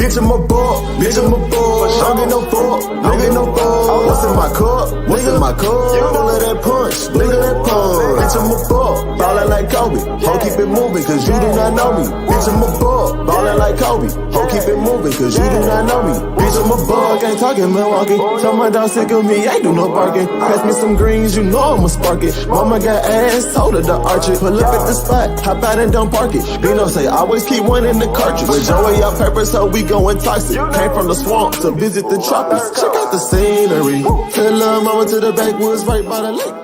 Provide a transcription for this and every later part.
Bitch, I'm a ball. Bitch, I'm a ball. Don't get no ball. Don't get no ball. What's in my cup? What's in my cup? Full of that punch. Nigga, that punch. Bitch, I'm a ball. Ballin' like Kobe. Ho, keep it moving, cause you do not know me. Bitch, I'm a ball. Ballin' like Kobe. Ho, keep it moving, cause you do not know me. Bitch, I'm a ball. Can't talk in Milwaukee. Tell my dog sick of me. Ain't do no barking. Pass me some greens, you know I'ma spark it. Mama got ass, told her to arch it. Pull up at the spot, hop out and don't park it. Bino say, always keep one in the cartridge. With Joey out pepper, so we going toxic. Came from the swamp to visit the tropics. Check out the scenery. Tell love mama to the backwoods right by the lake.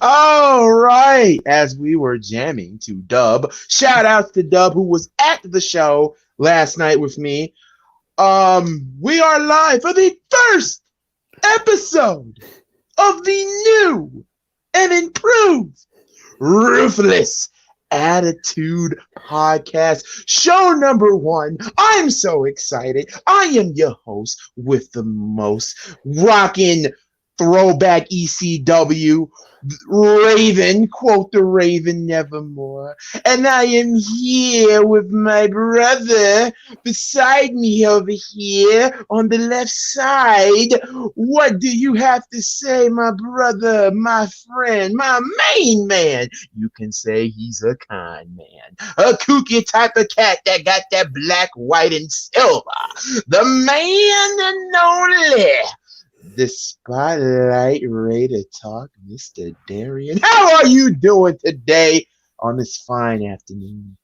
All right, as we were jamming to Dub, shout out to Dub who was at the show last night with me. We are live for the first episode of the new and improved Ruthless Attitude Podcast, show number 1. I'm so excited. I am your host with the most rockin' throwback ECW Raven, quote the Raven nevermore. And I am here with my brother beside me over here on the left side. What do you have to say, my brother, my friend, my main man? You can say he's a kind man, a kooky type of cat that got that black, white, and silver. The man and only, the spotlight ready to talk, Mr. Darian. How are you doing today on this fine afternoon?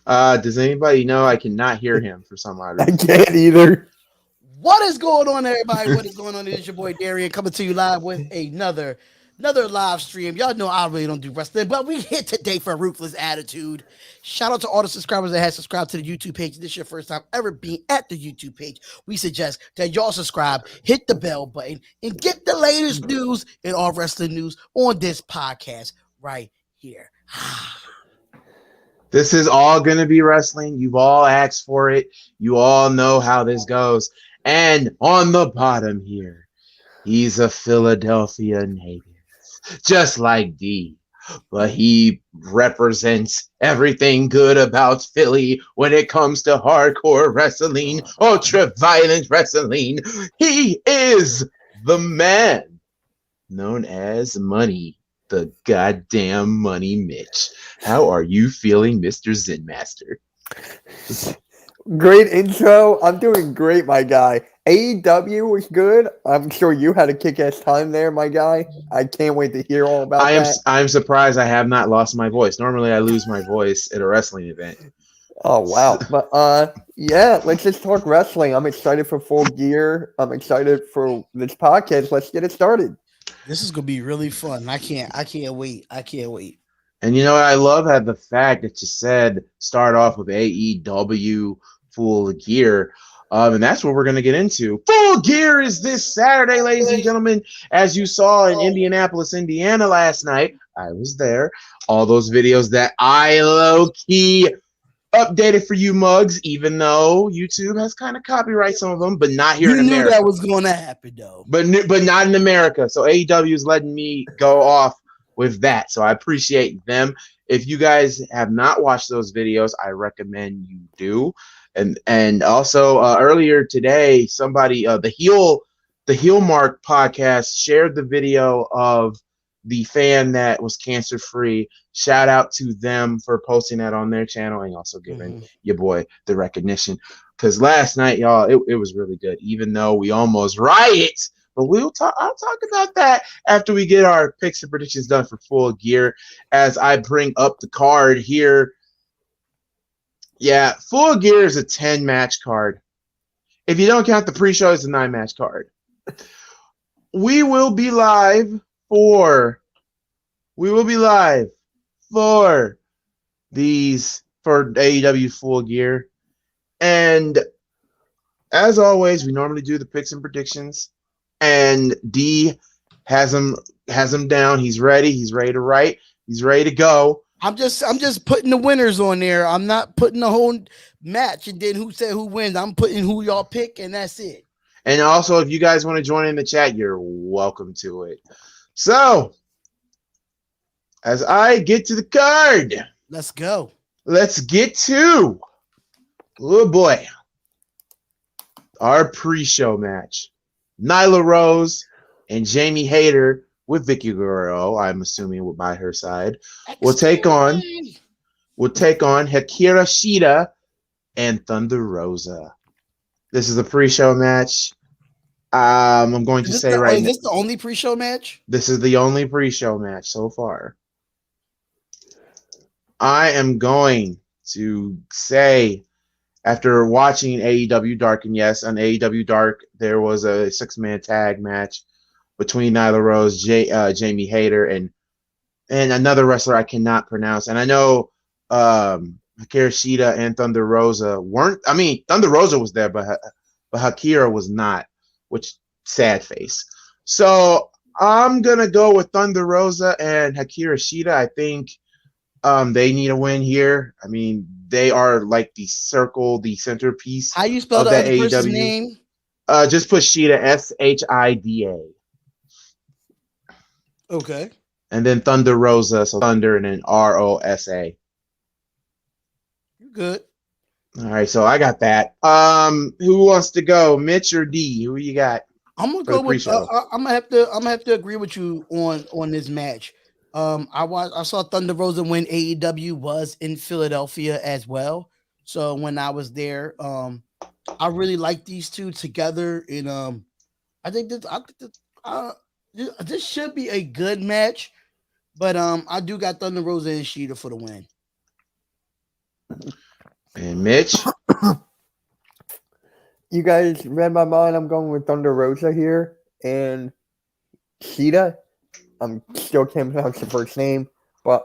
Does anybody know? I cannot hear him for some odd reason. I can't either. What is going on, everybody? What is going on? It's your boy Darian coming to you live with another live stream. Y'all know I really don't do wrestling, but we here today for Ruthless Attitude. Shout out to all the subscribers that have subscribed to the YouTube page. This is your first time ever being at the YouTube page. We suggest that y'all subscribe, hit the bell button, and get the latest news and all wrestling news on this podcast right here. This is all going to be wrestling. You've all asked for it. You all know how this goes. And on the bottom here, he's a Philadelphia native, just like D. But he represents everything good about Philly when it comes to hardcore wrestling, ultra-violent wrestling. He is the man known as Money, the goddamn Money Mitch. How are you feeling, Mr. Zen Master? Great intro. I'm doing great, my guy. AEW was good. I'm sure you had a kick-ass time there, my guy. I can't wait to hear all about that. I'm surprised I have not lost my voice. Normally I lose my voice at a wrestling event. Oh, wow. But, yeah, let's just talk wrestling. I'm excited for Full Gear. I'm excited for this podcast. Let's get it started. This is gonna be really fun. I can't wait. And you know what? I love how the fact that you said start off with AEW Full Gear. And that's what we're going to get into. Full Gear is this Saturday, ladies and gentlemen. As you saw in Indianapolis, Indiana last night, I was there. All those videos that I low-key updated for you mugs, even though YouTube has kind of copyright some of them, but not here in America. You knew that was going to happen, though. But not in America. So AEW is letting me go off with that. So I appreciate them. If you guys have not watched those videos, I recommend you do. And also earlier today, somebody the Heel Mark podcast shared the video of the fan that was cancer free. Shout out to them for posting that on their channel and also giving your boy the recognition. Because last night, y'all, it was really good. Even though we almost riot, but I'll talk about that after we get our picks and predictions done for Full Gear. As I bring up the card here. Yeah, Full Gear is a 10-match card. If you don't count the pre-show, it's a 9-match card. We will be live for AEW Full Gear. And as always, we normally do the picks and predictions. And D has him down. He's ready. He's ready to write. He's ready to go. I'm just putting the winners on there. I'm not putting the whole match and then who said who wins. I'm putting who y'all pick, and that's it. And also, if you guys want to join in the chat, you're welcome to it. So, as I get to the card, Let's go. let's get to, oh boy, our pre-show match. Nyla Rose and Jamie Hayter with Vicky Guerrero, I'm assuming by her side, will take on Hikaru Shida and Thunder Rosa. This is a pre-show match. I'm going to say right Is now, this the only pre-show match? this is the only pre-show match so far. I am going to say, after watching AEW Dark, and yes, on AEW Dark, there was a 6-man tag match between Nyla Rose, Jamie Hayter, and another wrestler I cannot pronounce. And I know Hikaru Shida and Thunder Rosa weren't. I mean, Thunder Rosa was there, but Hikaru was not, which sad face. So I'm gonna go with Thunder Rosa and Hikaru Shida. I think they need a win here. I mean, they are like the centerpiece How you spell of the that other person's AEW. name? Just put Shida, Shida, Okay. and then Thunder Rosa, so Thunder, and then Rosa. You're good. All right, so I got that. Who wants to go, Mitch or D? Who you got? I'm gonna For the go with. pre-show. I'm gonna have to agree with you on this match. I saw Thunder Rosa when AEW was in Philadelphia as well. So when I was there, I really like these two together, and I think this should be a good match. But I do got Thunder Rosa and Shida for the win. And Mitch. You guys read my mind. I'm going with Thunder Rosa here and Shida. I'm still can't pronounce the first name, but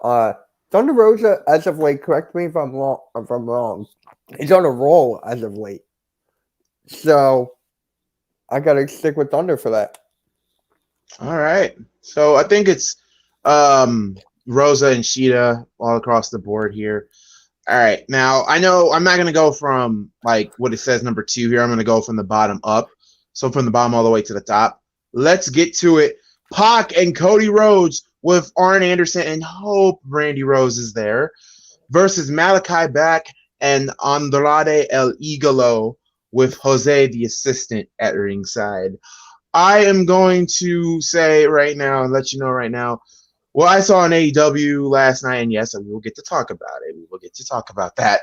Thunder Rosa, as of late, correct me if I'm wrong. He's on a roll as of late, so I gotta stick with Thunder for that. All right. So I think it's Rosa and Shida all across the board here. All right. Now, I know I'm not going to go from like what it says number 2 here. I'm going to go from the bottom up. So from the bottom all the way to the top. Let's get to it. Pac and Cody Rhodes with Arn Anderson and hope Brandy Rose is there versus Malachi Black and Andrade El Igalo with Jose the assistant at ringside. I am going to say right now and let you know right now, well, I saw an AEW last night, and yes, we will get to talk about it. We will get to talk about that,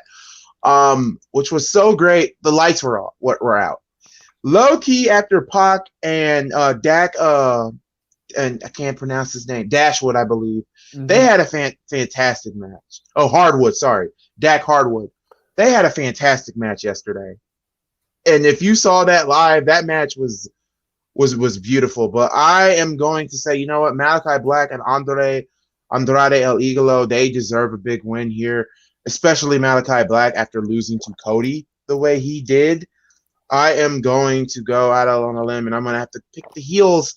which was so great. The lights were out. Low key after Pac and Dak, and I can't pronounce his name, Dashwood, I believe. Mm-hmm. They had a fantastic match. Oh, Hardwood, sorry, Dak Hardwood. They had a fantastic match yesterday, and if you saw that live, that match was beautiful. But I am going to say, you know what, Malachi Black and Andrade El Igalo, they deserve a big win here, especially Malachi Black after losing to Cody the way he did. I am going to go out on a limb, and I'm going to have to pick the heels.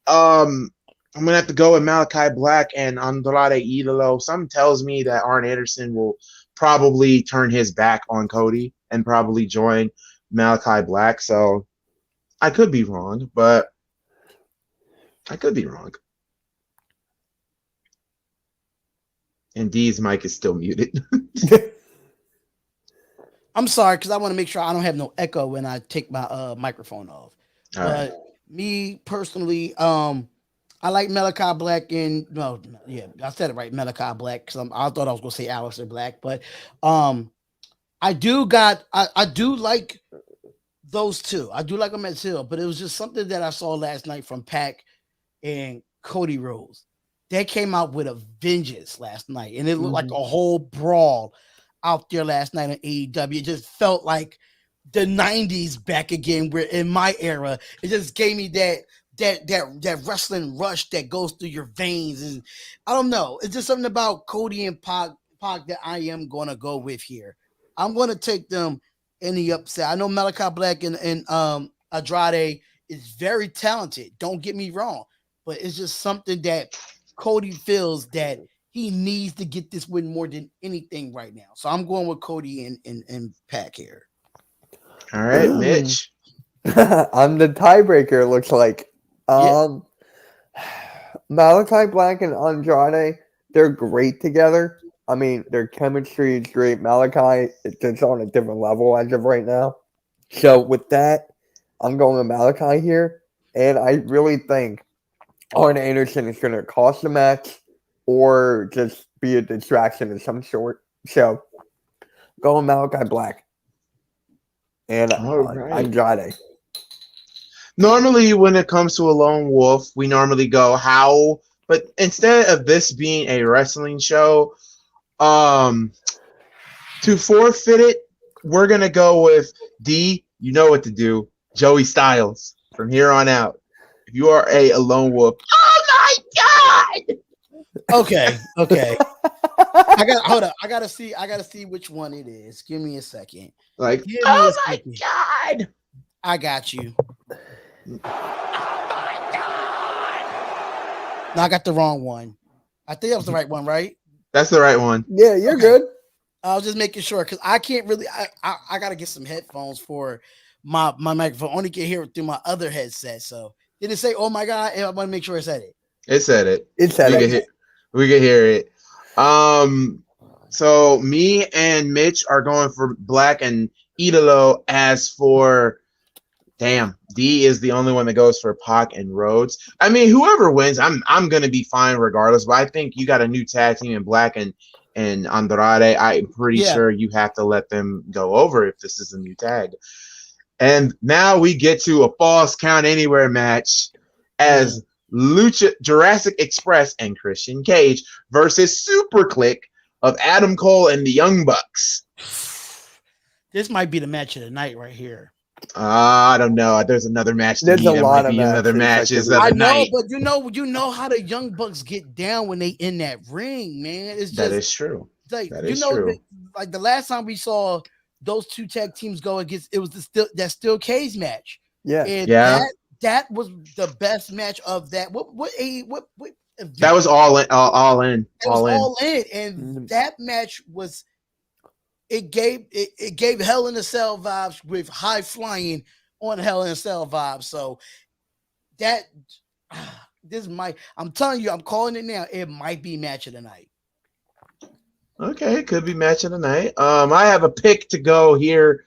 I'm going to have to go with Malachi Black and Andrade Igalo. Something tells me that Arn Anderson will probably turn his back on Cody and probably join Malachi Black. So I could be wrong, but I could be wrong. And D's mic is still muted. I'm sorry, because I want to make sure I don't have no echo when I take my microphone off. All but right. Me personally, I like Malachi Black and I said it right, Malachi Black, because I thought I was gonna say Aleister Black, but I do like those two. I do like them as well, but it was just something that I saw last night from Pac and Cody Rhodes. They came out with a vengeance last night, and it looked like a whole brawl out there last night on AEW. It just felt like the 90s back again, where in my era, it just gave me that wrestling rush that goes through your veins. And I don't know. It's just something about Cody and Pac that I am going to go with here. I'm going to take them in the upset. I know Malachi Black and Andrade is very talented. Don't get me wrong, but it's just something that Cody feels that he needs to get this win more than anything right now. So I'm going with Cody and Pac here. All right, Mitch. I'm the tiebreaker. It looks like. Yeah. Malachi Black and Andrade, they're great together. I mean, their chemistry is great. Malachi is just on a different level as of right now. So with that, I'm going with Malachi here, and I really think Arn Anderson is going to cost the match or just be a distraction of some sort. So going Malachi Black and All right. Andrade. Normally, when it comes to a lone wolf, we normally go how, but instead of this being a wrestling show, to forfeit it, we're gonna go with D. You know what to do, Joey Styles from here on out. If you are a lone wolf, oh my god! Okay. Hold up. I gotta see which one it is. Give me a second. Like, Give me oh a my second. god! I got you. No, I got the wrong one. I think that was the right one, right? That's the right one. Yeah, you're Okay. good. I was just making sure because I can't really. I gotta get some headphones for my microphone. Only can hear it through my other headset. So did it say, "Oh my god"? I want to make sure it said it. It said it. It said We can hear it. So me and Mitch are going for Black and Idolo. As for damn, D is the only one that goes for Pac and Rhodes. I mean, whoever wins, I'm gonna be fine regardless. But I think you got a new tag team in Black and Andrade. I'm pretty sure you have to let them go over if this is a new tag. And now we get to a Falls Count Anywhere match as Jurassic Express and Christian Cage versus Super Click of Adam Cole and the Young Bucks. This might be the match of the night right here. I don't know. There's another match. There's a lot of another matches. matches of I the know, night. but you know how the Young Bucks get down when they in that ring, man. It's just That is true. like That you is know, true. like the last time we saw those two tag teams go against, it was that Steel Cage match. Yeah. And Yeah. that was the best match of that. What That was all in. All in. And that match was. It gave Hell in a Cell vibes with high flying on Hell in a Cell vibes. So that I'm telling you, I'm calling it now. It might be match of the night. Okay, could be match of the night. I have a pick to go here.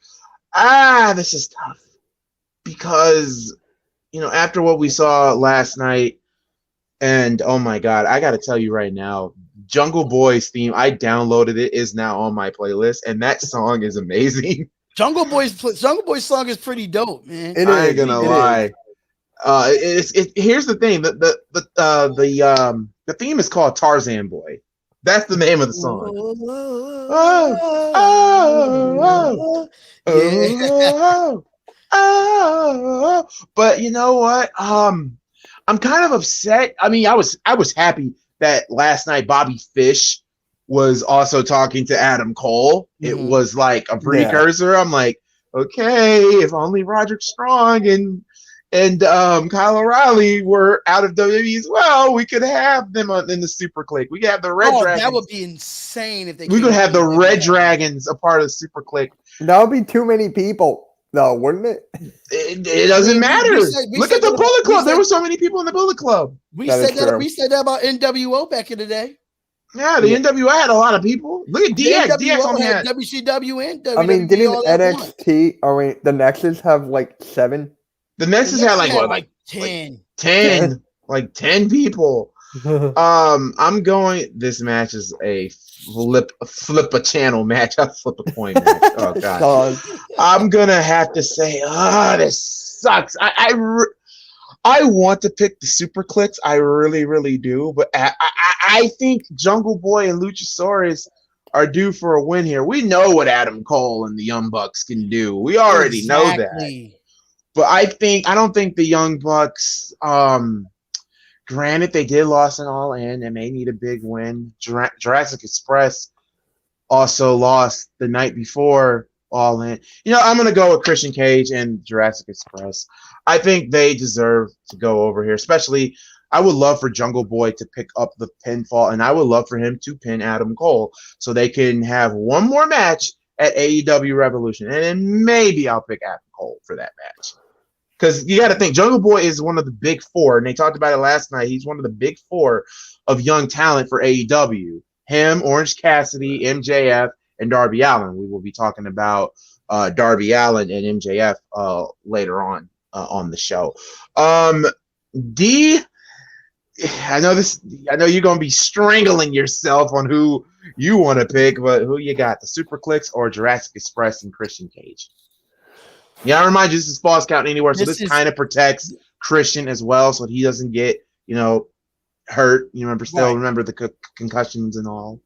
This is tough because after what we saw last night, and oh my god, I got to tell you right now, Jungle Boy's theme, I downloaded it, is now on my playlist, and that song is amazing. Jungle Boy's song is pretty dope, man. I ain't gonna lie. Here's the thing: the theme is called Tarzan Boy. That's the name of the song. But you know what? I'm kind of upset. I mean, I was happy that last night Bobby Fish was also talking to Adam Cole. It was like a precursor. I'm like, okay, if only Roderick Strong and Kyle O'Reilly were out of WWE as well, we could have them in the Super Click. We could have the Red Dragons. That would be insane if they. We could have the Red Dragons a part of the Super Click. That would be too many people. No, wouldn't it? It doesn't matter. Look at the Bullet Club. There were so many people in the Bullet Club. We said that about NWO back in the day. Yeah, the NWO had a lot of people. Look at DX. DX only had WCW and WWE. I mean, didn't NXT or the Nexus have like 7? The Nexus had like 10. 10. Like 10 people. I'm going. This match is a flip a channel match. I flip a coin match. Oh god. I'm gonna have to say, this sucks. I want to pick the Super Clicks. I really, really do. But I think Jungle Boy and Luchasaurus are due for a win here. We know what Adam Cole and the Young Bucks can do. We already know that. But I don't think the Young Bucks. Granted, they did lose an All In and may need a big win. Jurassic Express also lost the night before All In. I'm going to go with Christian Cage and Jurassic Express. I think they deserve to go over here, especially I would love for Jungle Boy to pick up the pinfall, and I would love for him to pin Adam Cole so they can have one more match at AEW Revolution. And then maybe I'll pick Adam Cole for that match. Because you got to think, Jungle Boy is one of the big four, and they talked about it last night. He's one of the big four of young talent for AEW. Him, Orange Cassidy, MJF, and Darby Allin. We will be talking about Darby Allin and MJF later on the show. D, I know you're gonna be strangling yourself on who you want to pick, but who you got? The Super Clicks or Jurassic Express and Christian Cage? Yeah, I remind you, this is Falls Count Anywhere, so this kind of protects Christian as well, so he doesn't get, hurt. Remember the concussions and all.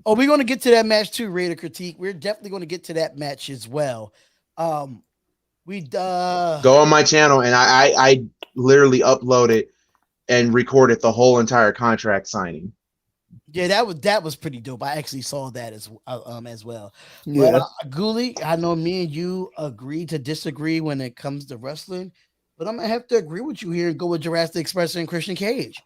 Oh, we're going to get to that match too, Raider Critique. We're definitely going to get to that match as well. Go on my channel, and I literally uploaded and recorded the whole entire contract signing. Yeah, that was pretty dope. I actually saw that as well. Yeah. But Ghoulie, I know me and you agree to disagree when it comes to wrestling, but I'm gonna have to agree with you here and go with Jurassic Express and Christian Cage.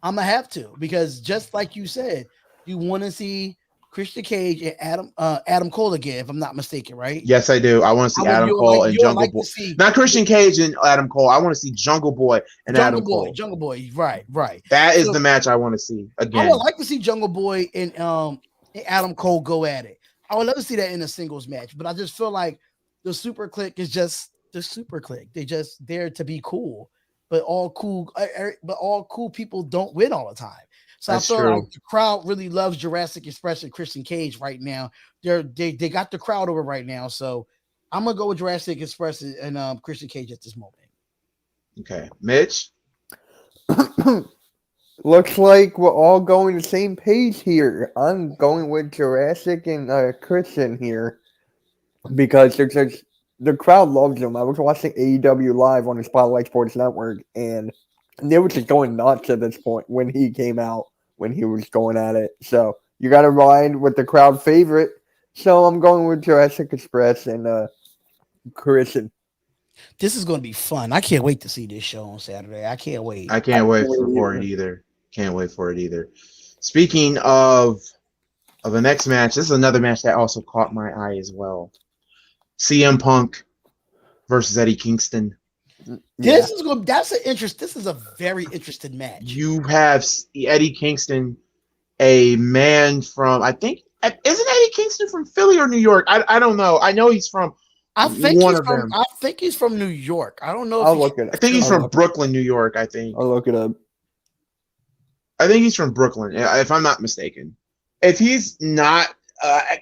I'm gonna have to, because just like you said, you want to see Christian Cage and Adam Cole again, if I'm not mistaken, right? Yes, I do. I want to see Adam Cole and Jungle Boy. Not Christian Cage and Adam Cole. I want to see Jungle Boy and Adam Cole. Jungle Boy, right. That is the match I want to see again. I would like to see Jungle Boy and Adam Cole go at it. I would love to see that in a singles match, but I just feel like the Super Click is just the Super Click. They just there to be cool, but all cool people don't win all the time. So That's I feel true. like the crowd really loves Jurassic Express and Christian Cage right now. They got the crowd over right now. So I'm gonna go with Jurassic Express and Christian Cage at this moment. Okay, Mitch. Looks like we're all going the same page here. I'm going with Jurassic and Christian here because the crowd loves them. I was watching AEW live on the Spotlight Sports Network, and they were just going nuts at this point when he came out, when he was going at it. So you got to ride with the crowd favorite. So I'm going with Jurassic Express and Christian. This is going to be fun. I can't wait to see this show on Saturday. I can't wait. I can't wait for it either. Can't wait for it either. Speaking of the next match, this is another match that also caught my eye as well. CM Punk versus Eddie Kingston. This is a very interesting match. You have Eddie Kingston, a man from, I think, isn't Eddie Kingston from Philly or New York? I don't know. I know he's from I think he's from New York. I don't know. I think he's from Brooklyn, New York. I think. I'll look it up. I think he's from Brooklyn, if I'm not mistaken. If he's not,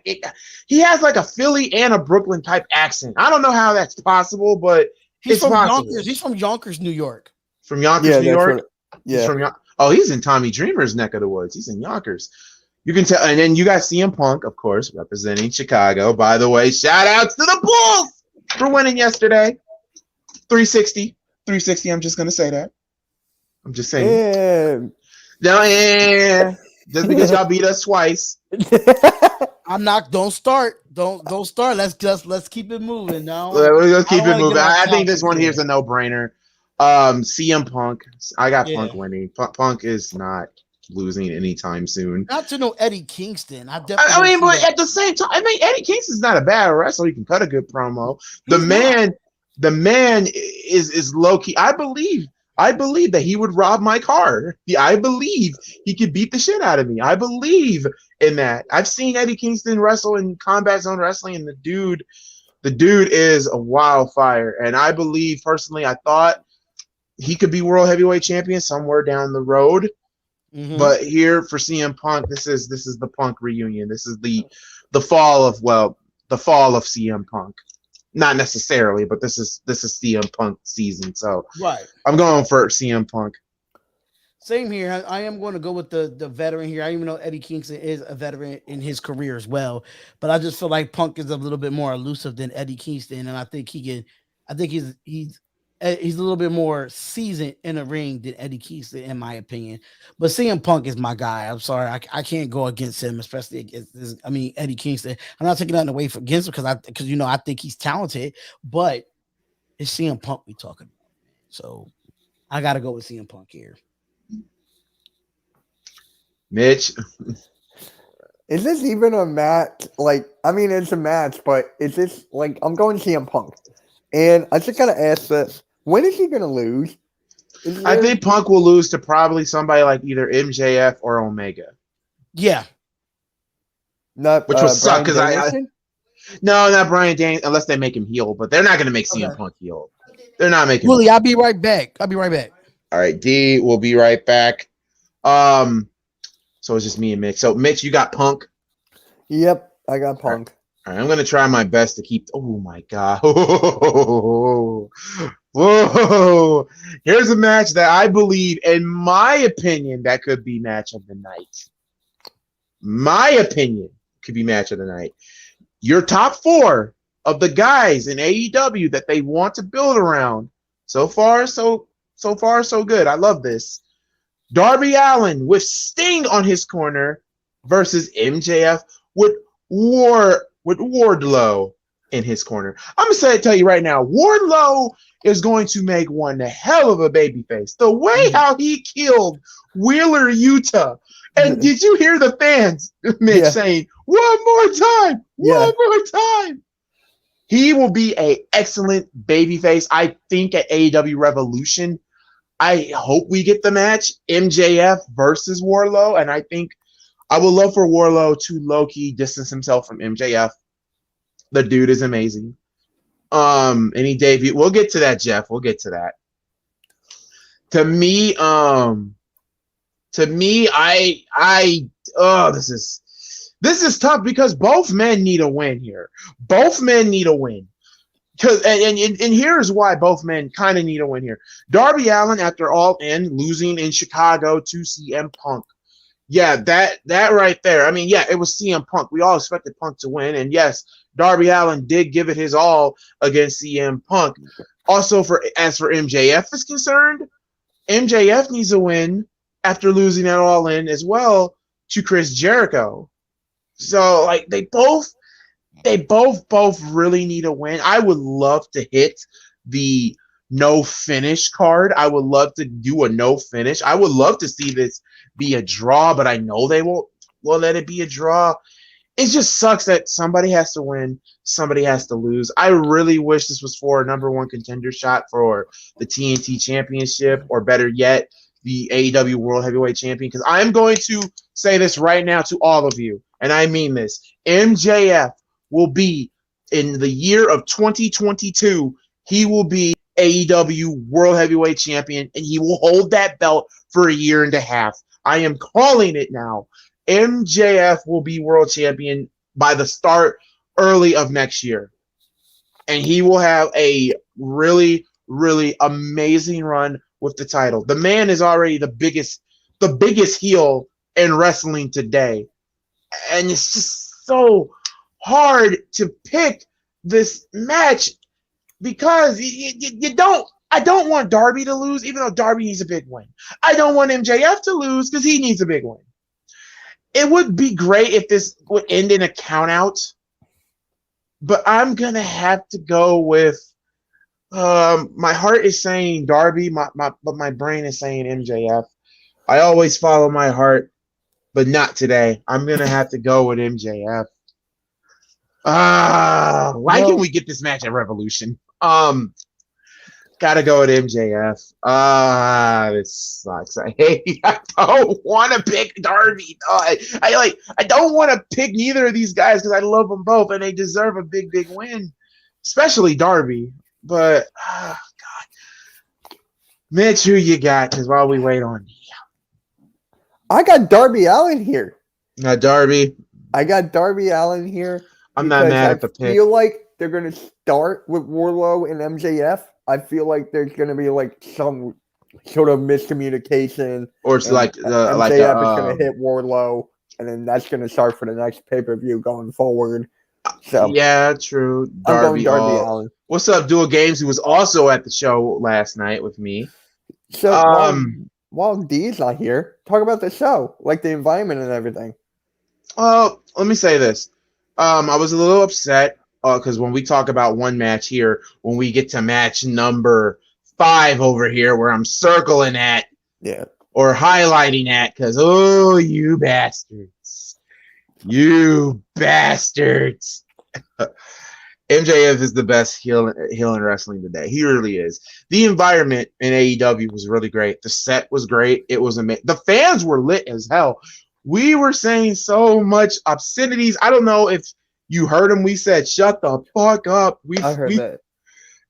he has like a Philly and a Brooklyn type accent. I don't know how that's possible, but he's from possible. Yonkers. He's from Yonkers, New York. From Yonkers, New York. Yeah. He's in Tommy Dreamer's neck of the woods. He's in Yonkers. You can tell, and then you got CM Punk, of course, representing Chicago. By the way, shout outs to the Bulls for winning yesterday. 360. I'm just gonna say that. I'm just saying. Yeah. Just because y'all beat us twice. I'm not. Don't start. Don't start. Let's keep it moving now. Let's keep it moving. I think this one here is a no-brainer. CM Punk. I got Punk winning. Punk is not losing anytime soon. Not to know Eddie Kingston. But at the same time, Eddie Kingston's not a bad wrestler. He can cut a good promo. The man is low key. I believe that he would rob my car. I believe he could beat the shit out of me. I believe in that. I've seen Eddie Kingston wrestle in Combat Zone Wrestling, and the dude is a wildfire. And I believe personally, I thought he could be world heavyweight champion somewhere down the road. Mm-hmm. But here for CM Punk, this is the Punk reunion. This is the fall of CM Punk. Not necessarily, but this is CM Punk season. So right, I'm going for CM Punk. Same here. I am going to go with the veteran here. I even know Eddie Kingston is a veteran in his career as well, but I just feel like Punk is a little bit more elusive than Eddie Kingston, and I think he's a little bit more seasoned in the ring than Eddie Kingston, in my opinion. But CM Punk is my guy. I'm sorry, I can't go against him, especially against Eddie Kingston. I'm not taking nothing away from against him because I think he's talented, but it's CM Punk we talking about. So I got to go with CM Punk here. Mitch, is this even a match? It's a match, but is this I'm going CM Punk. And I just gotta ask this: when is he gonna lose? I think Punk will lose to probably somebody like either MJF or Omega, Yeah. not which would suck Bryan because I Danielson? no, not Bryan Danielson unless they make him heel, but they're not going to make CM Punk heel. They're not making. Willie, I'll be right back. All right, D, we'll be right back. So it's just me and Mitch. So Mitch, you got Punk. Yep, I got Punk. All right, I'm gonna try my best to keep. Oh my god! Whoa! Here's a match that I believe, in my opinion, that could be match of the night. My opinion could be match of the night. Your top 4 of the guys in AEW that they want to build around. So far, so good. I love this. Darby Allin with Sting on his corner versus MJF with Wardlow in his corner. I'm gonna tell you right now, Wardlow is going to make one hell of a babyface. The way how he killed Wheeler Yuta. And did you hear the fans, Mitch, saying, one more time, one more time? He will be an excellent babyface. I think at AEW Revolution, I hope we get the match, MJF versus Wardlow. And I think I would love for Wardlow to low-key distance himself from MJF. The dude is amazing. And he debuted. We'll get to that, Jeff. We'll get to that. To me, this is tough because both men need a win here. Both men need a win. And here's why both men kind of need a win here. Darby Allin, after All In, losing in Chicago to CM Punk. Yeah, that right there. I mean, yeah, it was CM Punk. We all expected Punk to win. And yes, Darby Allin did give it his all against CM Punk. Also, as for MJF is concerned, MJF needs a win after losing at All In as well to Chris Jericho. So, like, they both really need a win. I would love to hit the no finish card. I would love to do a no finish. I would love to see this be a draw, but I know they won't let it be a draw. It just sucks that somebody has to win, somebody has to lose. I really wish this was for a number 1 contender shot for the TNT Championship, or better yet, the AEW World Heavyweight Champion, because I'm going to say this right now to all of you, and I mean this. MJF will be, in the year of 2022, he will be AEW World Heavyweight Champion, and he will hold that belt for a year and a half. I am calling it now. MJF will be world champion by the start early of next year. And he will have a really, really amazing run with the title. The man is already the biggest heel in wrestling today. And it's just so hard to pick this match because I don't want Darby to lose, even though Darby needs a big win. I don't want MJF to lose because he needs a big win. It would be great if this would end in a count out, but I'm going to have to go with my heart is saying Darby, but my brain is saying MJF. I always follow my heart, but not today. I'm going to have to go with MJF. Why can't we get this match at Revolution? Gotta go with MJF. This sucks. I don't want to pick Darby. I don't want to pick neither of these guys because I love them both and they deserve a big win, especially Darby. But God, Mitch, who you got? Because while we wait on you, I got Darby Allin here. Darby. I got Darby Allin here. I'm not mad at the pick. I feel like they're gonna start with Wardlow and MJF. I feel like there's gonna be like some sort of miscommunication, or it's like MJF is gonna hit Wardlow, and then that's gonna start for the next pay-per-view going forward. So yeah, true. Darby Allin. What's up, Dual Games? Who was also at the show last night with me. So while D's not here, talk about the show, like the environment and everything. Let me say this. I was a little upset because when we talk about one match here, when we get to match number 5 over here, where I'm circling at, or highlighting at, because you bastards, MJF is the best heel in wrestling today. He really is. The environment in AEW was really great. The set was great. It was amazing. The fans were lit as hell. We were saying so much obscenities. I don't know if you heard him. We said, "Shut the fuck up." I heard that.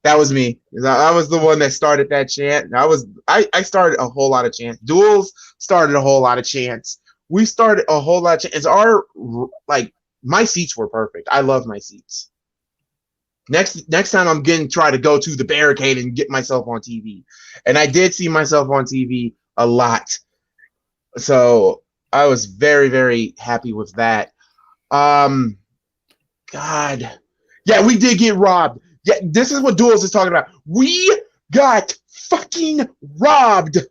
That was me. I was the one that started that chant. I started a whole lot of chants. Duels started a whole lot of chants. We started a whole lot of chants. My seats were perfect. I love my seats. Next time I'm going to try to go to the barricade and get myself on TV. And I did see myself on TV a lot. So I was very, very happy with that. God. Yeah, we did get robbed. Yeah, this is what Duels is talking about. We got fucking robbed. Those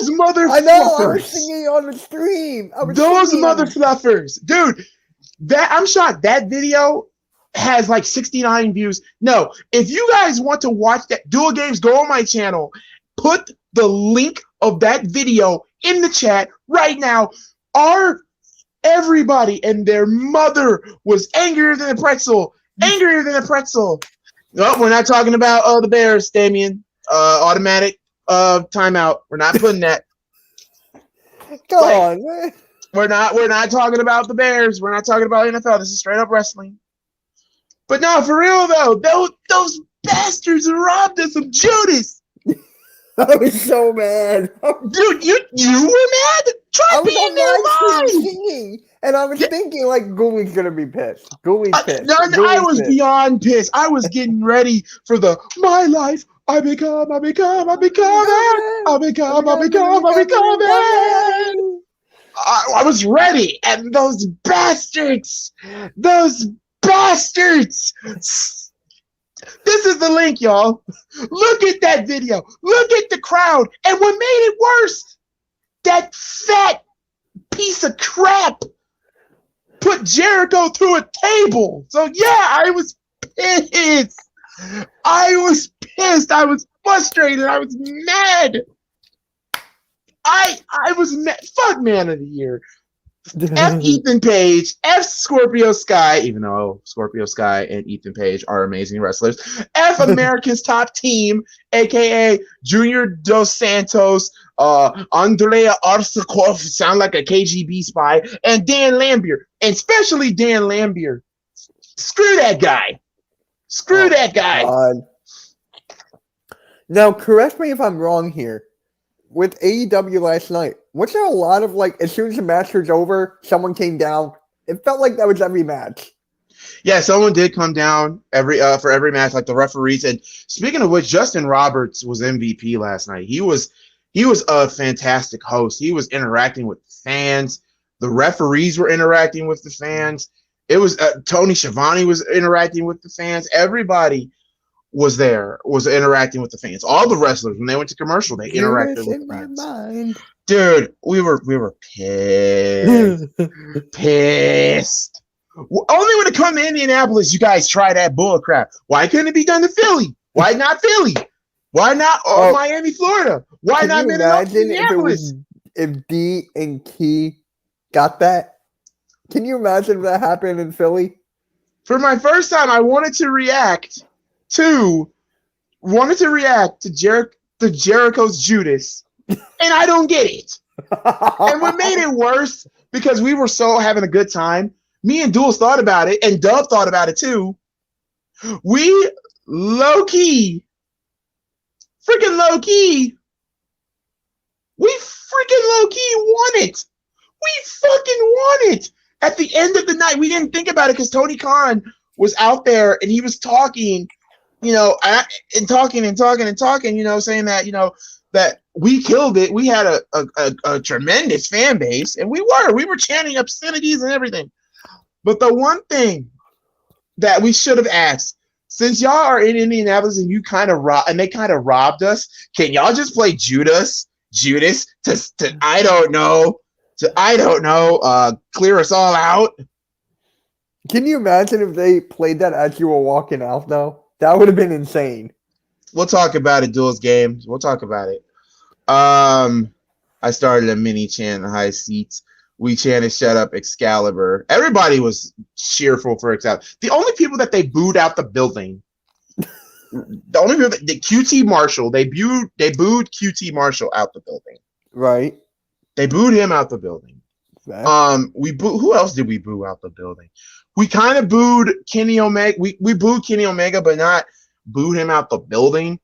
motherfuckers. I know, I was singing on the stream. Those motherfuckers. Dude, I'm shocked. That video has like 69 views. No, if you guys want to watch that Duel Games, go on my channel. Put the link of that video in the chat right now. Everybody and their mother was angrier than a pretzel. Angrier than a pretzel. No, we're not talking about the Bears, Damien. Automatic timeout. We're not putting that. Come on, man. We're not talking about the Bears. We're not talking about NFL. This is straight up wrestling. But no, for real though, those bastards robbed us of Judas. I was so mad. Dude, you were mad? Try being there singing, and I was thinking like Goolie's gonna be pissed. Goolie's pissed. I was beyond pissed. I was getting ready for my life. I become it. I was ready, and those bastards. This is the link, y'all. Look at that video. Look at the crowd. And what made it worse, that fat piece of crap put Jericho through a table. So yeah, I was pissed. I was frustrated. I was mad. I was mad. Fuck Man of the Year. F Ethan Page, F Scorpio Sky, even though Scorpio Sky and Ethan Page are amazing wrestlers. F America's Top Team, aka Junior Dos Santos, Andrea Arsakov, sound like a KGB spy, and Dan Lambier, and especially Dan Lambier. Screw that guy. God. Now, correct me if I'm wrong here. With AEW last night, was there a lot of as soon as the match was over, someone came down? It felt like that was every match. Yeah, someone did come down for every match, like the referees. And speaking of which, Justin Roberts was MVP last night. He was a fantastic host. He was interacting with the fans. The referees were interacting with the fans. It was Tony Schiavone was interacting with the fans. Everybody was interacting with the fans. All the wrestlers, when they went to commercial, they interacted with the fans. Dude, we were pissed. Pissed. Only when it come to Indianapolis, you guys try that bull crap. Why couldn't it be done to Philly? Why not Philly? Why not Miami, Florida? Why not Minneapolis? If D and Key got that? Can you imagine if that happened in Philly? For my first time, I wanted to react to Jericho's Judas, and I don't get it. And what made it worse, because we were so having a good time, me and Duels thought about it, and Dub thought about it too. We freaking low key won it. We fucking won it. At the end of the night, we didn't think about it because Tony Khan was out there and he was talking, and talking, saying that, that we killed it. We had a tremendous fan base, and we were chanting obscenities and everything. But the one thing that we should have asked, since y'all are in Indianapolis and they kind of robbed us, can y'all just play Judas to I don't know, clear us all out? Can you imagine if they played that as you were walking out, though? That would have been insane. We'll talk about it, Duels Games. We'll talk about it. I started a mini chant in the high seats. we chanted "Shut up, Excalibur." Everybody was cheerful for Excalibur. The only people that they booed out the building, the only people the QT Marshall, they booed QT Marshall out the building. Right. They booed him out the building. Right. Who else did we boo out the building? We kind of booed Kenny Omega. We booed Kenny Omega, but not booed him out the building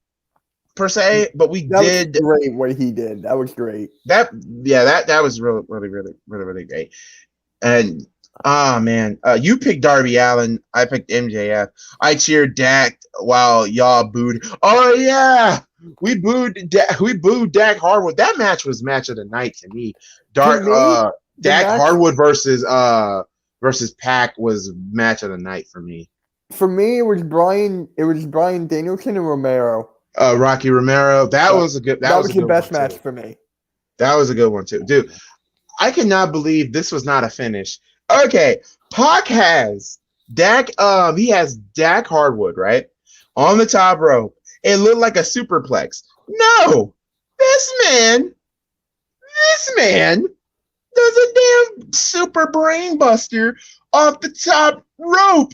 per se. But we did great what he did. That was great. That was really great. And man, you picked Darby Allin. I picked MJF. I cheered Dak while y'all booed. Oh yeah, we booed Dak Hardwood. That match was match of the night to me. Dak Hardwood versus Pac was match of the night for me. For me, it was Bryan Danielson and Romero. Rocky Romero. That was the best match for me. That was a good one too, dude. I cannot believe this was not a finish. Okay, Pac has Dak. He has Dak Hardwood right on the top rope. It looked like a superplex. No, this man does a damn super brain buster off the top rope.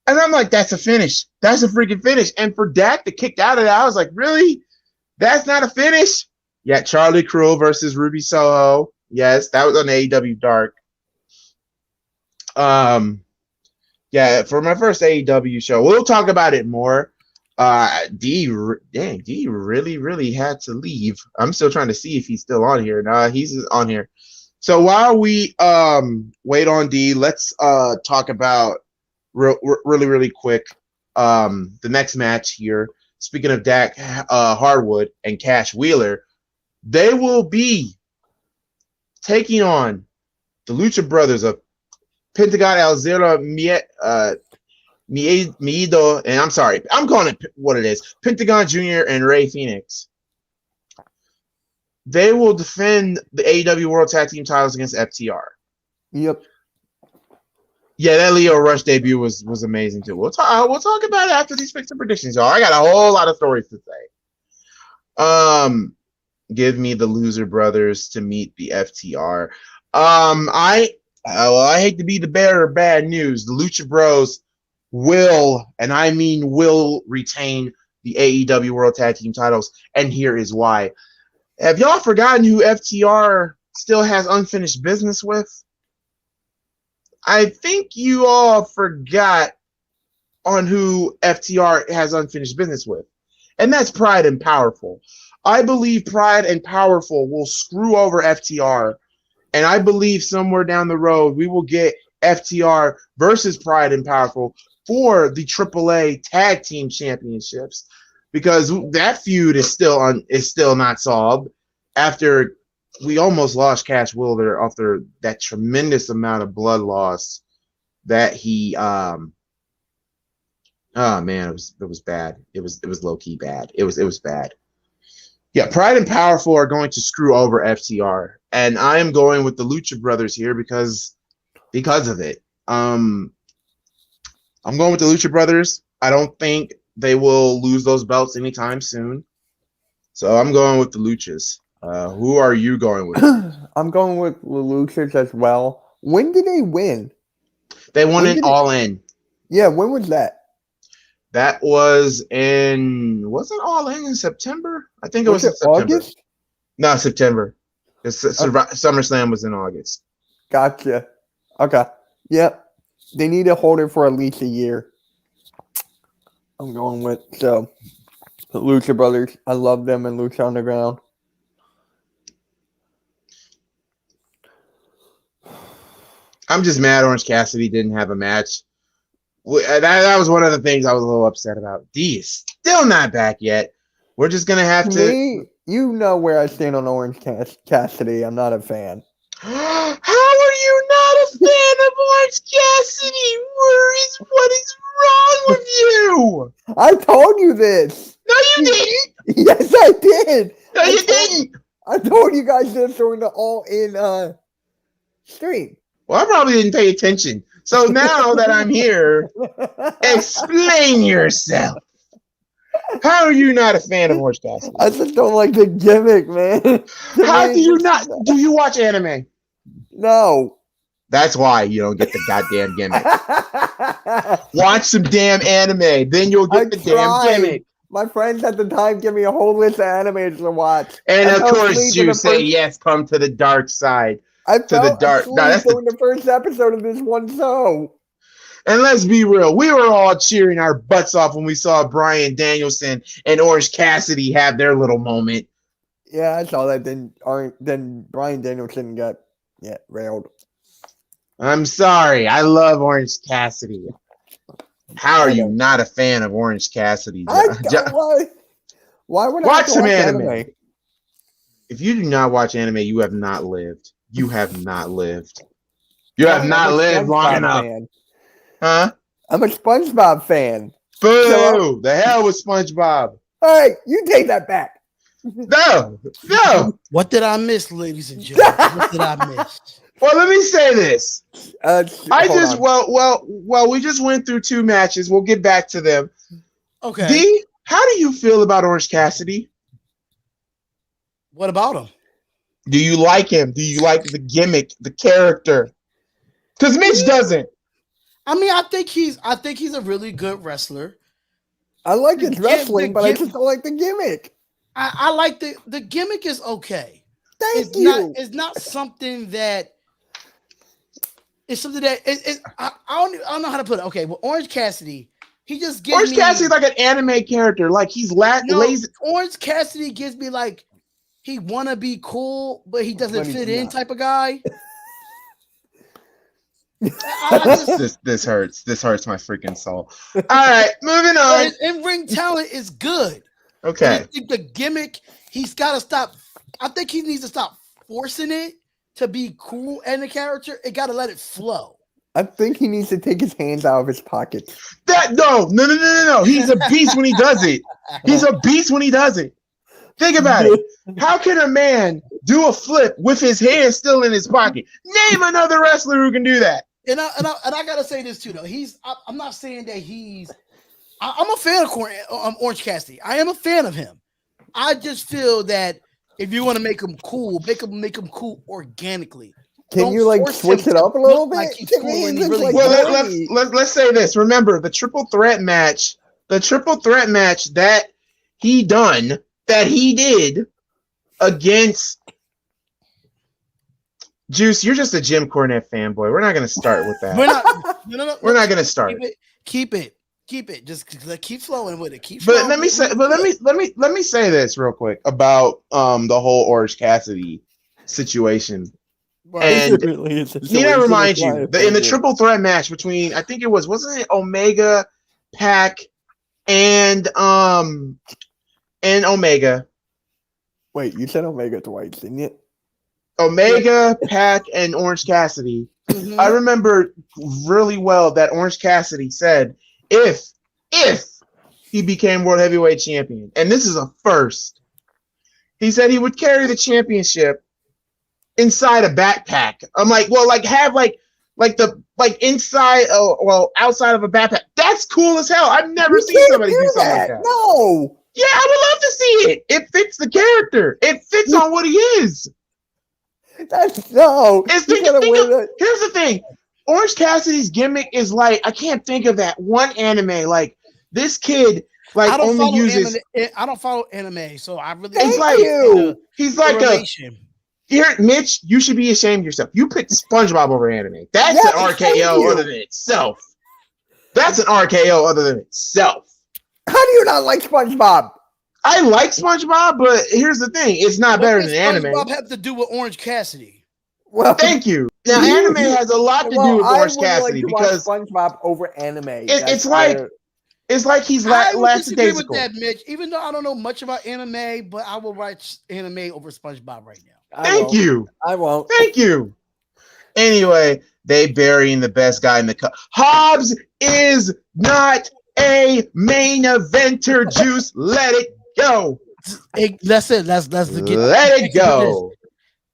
And I'm like, that's a finish. That's a freaking finish. And for Dak to kick out of that, I was like, really? That's not a finish? Yeah, Charlie Cruel versus Ruby Soho. Yes, that was on AEW Dark. Yeah, for my first AEW show, we'll talk about it more. D really had to leave. I'm still trying to see if he's still on here. Nah, he's on here. So while we wait on D, let's talk about really quick the next match here. Speaking of Dak Hardwood and Cash Wheeler, they will be taking on the Lucha Brothers of Pentagon Alzira Miedo, and I'm sorry, I'm calling it what it is. Pentagon Jr. and Rey Fenix. They will defend the AEW World Tag Team titles against FTR. Yep. Yeah, that Leo Rush debut was amazing too. We'll talk about it after these picks and predictions, y'all. I got a whole lot of stories to say. Give me the Loser Brothers to meet the FTR. I hate to be the bearer of bad news. The Lucha Bros will, and I mean will, retain the AEW World Tag Team titles, and here is why. Have y'all forgotten who FTR still has unfinished business with? I think you all forgot on who FTR has unfinished business with, and that's Pride and Powerful. I believe Pride and Powerful will screw over FTR, and I believe somewhere down the road we will get FTR versus Pride and Powerful for the AAA Tag Team Championships, because that feud is still not solved after we almost lost Cash Wheeler after that tremendous amount of blood loss that he oh man, it was bad. It was low key bad. It was bad. Yeah, Pride and Powerful are going to screw over FTR, and I am going with the Lucha Brothers here because of it. I'm going with the Lucha Brothers. I don't think they will lose those belts anytime soon, so I'm going with the Luchas. Who are you going with? I'm going with the Luchas as well. When did they win? They won it All In. Yeah, when was that? That wasn't All In September? I think it was in September. August? No, September. SummerSlam was in August. Gotcha. Okay. Yep. They need to hold it for at least a year. I'm going with the Lucha Brothers. I love them in Lucha Underground. I'm just mad Orange Cassidy didn't have a match. That was one of the things I was a little upset about. D is still not back yet. We're just going to have to... You know where I stand on Orange Cassidy. I'm not a fan. How are you not a fan of Orange Cassidy? What is wrong with you? I told you this. No, you didn't. Yes, I did. No, you didn't. I told you guys this during the all-in stream. Well, I probably didn't pay attention. So now that I'm here, explain yourself. How are you not a fan of Orange Cassidy? I just don't like the gimmick, man. How do you not? Do you watch anime? No. That's why you don't get the goddamn gimmick. Watch some damn anime, then you'll get the damn gimmick. My friends at the time give me a whole list of animes to watch. And I of fell course, asleep you in the say first- yes. Come to the dark side. I the fell dark- asleep no, that's the- during the first episode of this one show. And let's be real, we were all cheering our butts off when we saw Bryan Danielson and Orange Cassidy have their little moment. Yeah, I saw that. Then Bryan Danielson got railed. I'm sorry, I love Orange Cassidy. How are you not a fan of Orange Cassidy? Why would I Watch have to some watch anime. If you do not watch anime, you have not lived. You have not lived. You have not lived long enough. Huh? I'm a SpongeBob fan. Boo! The hell with SpongeBob. Hey, you take that back. No. What did I miss, ladies and gentlemen? What did I miss? Well, let me say this. Hold we just went through 2 matches. We'll get back to them. Okay. D, how do you feel about Orange Cassidy? What about him? Do you like him? Do you like the gimmick, the character? Because Mitch doesn't. I mean, I think he's a really good wrestler. I like his wrestling, but I just don't like the gimmick. I like the gimmick is okay. Thank you. It's not something that. It's something that I don't know how to put it. Okay, well, Orange Cassidy, he just gives Orange Cassidy's like an anime character. Like he's lazy. Orange Cassidy gives me like he wanna be cool, but he doesn't fit in type of guy. This hurts. This hurts my freaking soul. All right, moving on. His in-ring talent is good. Okay. The gimmick, he's got to stop. I think he needs to stop forcing it to be cool and the character. It got to let it flow. I think he needs to take his hands out of his pockets. No. He's a beast when he does it. He's a beast when he does it. Think about it. How can a man do a flip with his hands still in his pocket? Name another wrestler who can do that. And I gotta say this too, though. I'm not saying that I'm a fan of Orange Cassidy. I am a fan of him. I just feel that if you want to make him cool, make him cool organically. Can you like switch it up a little bit? Like he's cool and he really let's say this. Remember the triple threat match that he did against Juice. You're just a Jim Cornette fanboy. We're not going to start with that. We're not going to start. Keep it. Just keep flowing with it. Let me say this real quick about the whole Orange Cassidy situation. Right. And need I remind you, in the triple threat match between, I think wasn't it Omega, Pac, and Omega. Wait, you said Omega twice, didn't you? Omega, Pac, and Orange Cassidy. Mm-hmm. I remember really well that Orange Cassidy said if he became World Heavyweight Champion, and this is a first, he said he would carry the championship inside a backpack. I'm like, well, like have inside, outside of a backpack. That's cool as hell. I've never seen somebody do something like that. No. Yeah, I would love to see it. It fits the character. It fits on what he is. Here's the thing. Orange Cassidy's gimmick is like, I can't think of that one anime. Like this kid, like I don't follow anime, so I really. He's like here, Mitch. You should be ashamed of yourself. You picked SpongeBob over anime. That's an RKO other than itself. That's an RKO other than itself. How do you not like SpongeBob? I like SpongeBob, but here's the thing: it's not better than anime. SpongeBob have to do with Orange Cassidy? Well, thank you. Now, anime has a lot to do with Orange Cassidy because SpongeBob over anime. It's like he's lackadaisical with that, Mitch. Even though I don't know much about anime, but I will watch anime over SpongeBob right now. Thank you. I won't. Thank you. Anyway, they burying the best guy in the cup. Hobbs is not a main eventer. Juice, let it go. That's it. Let it go.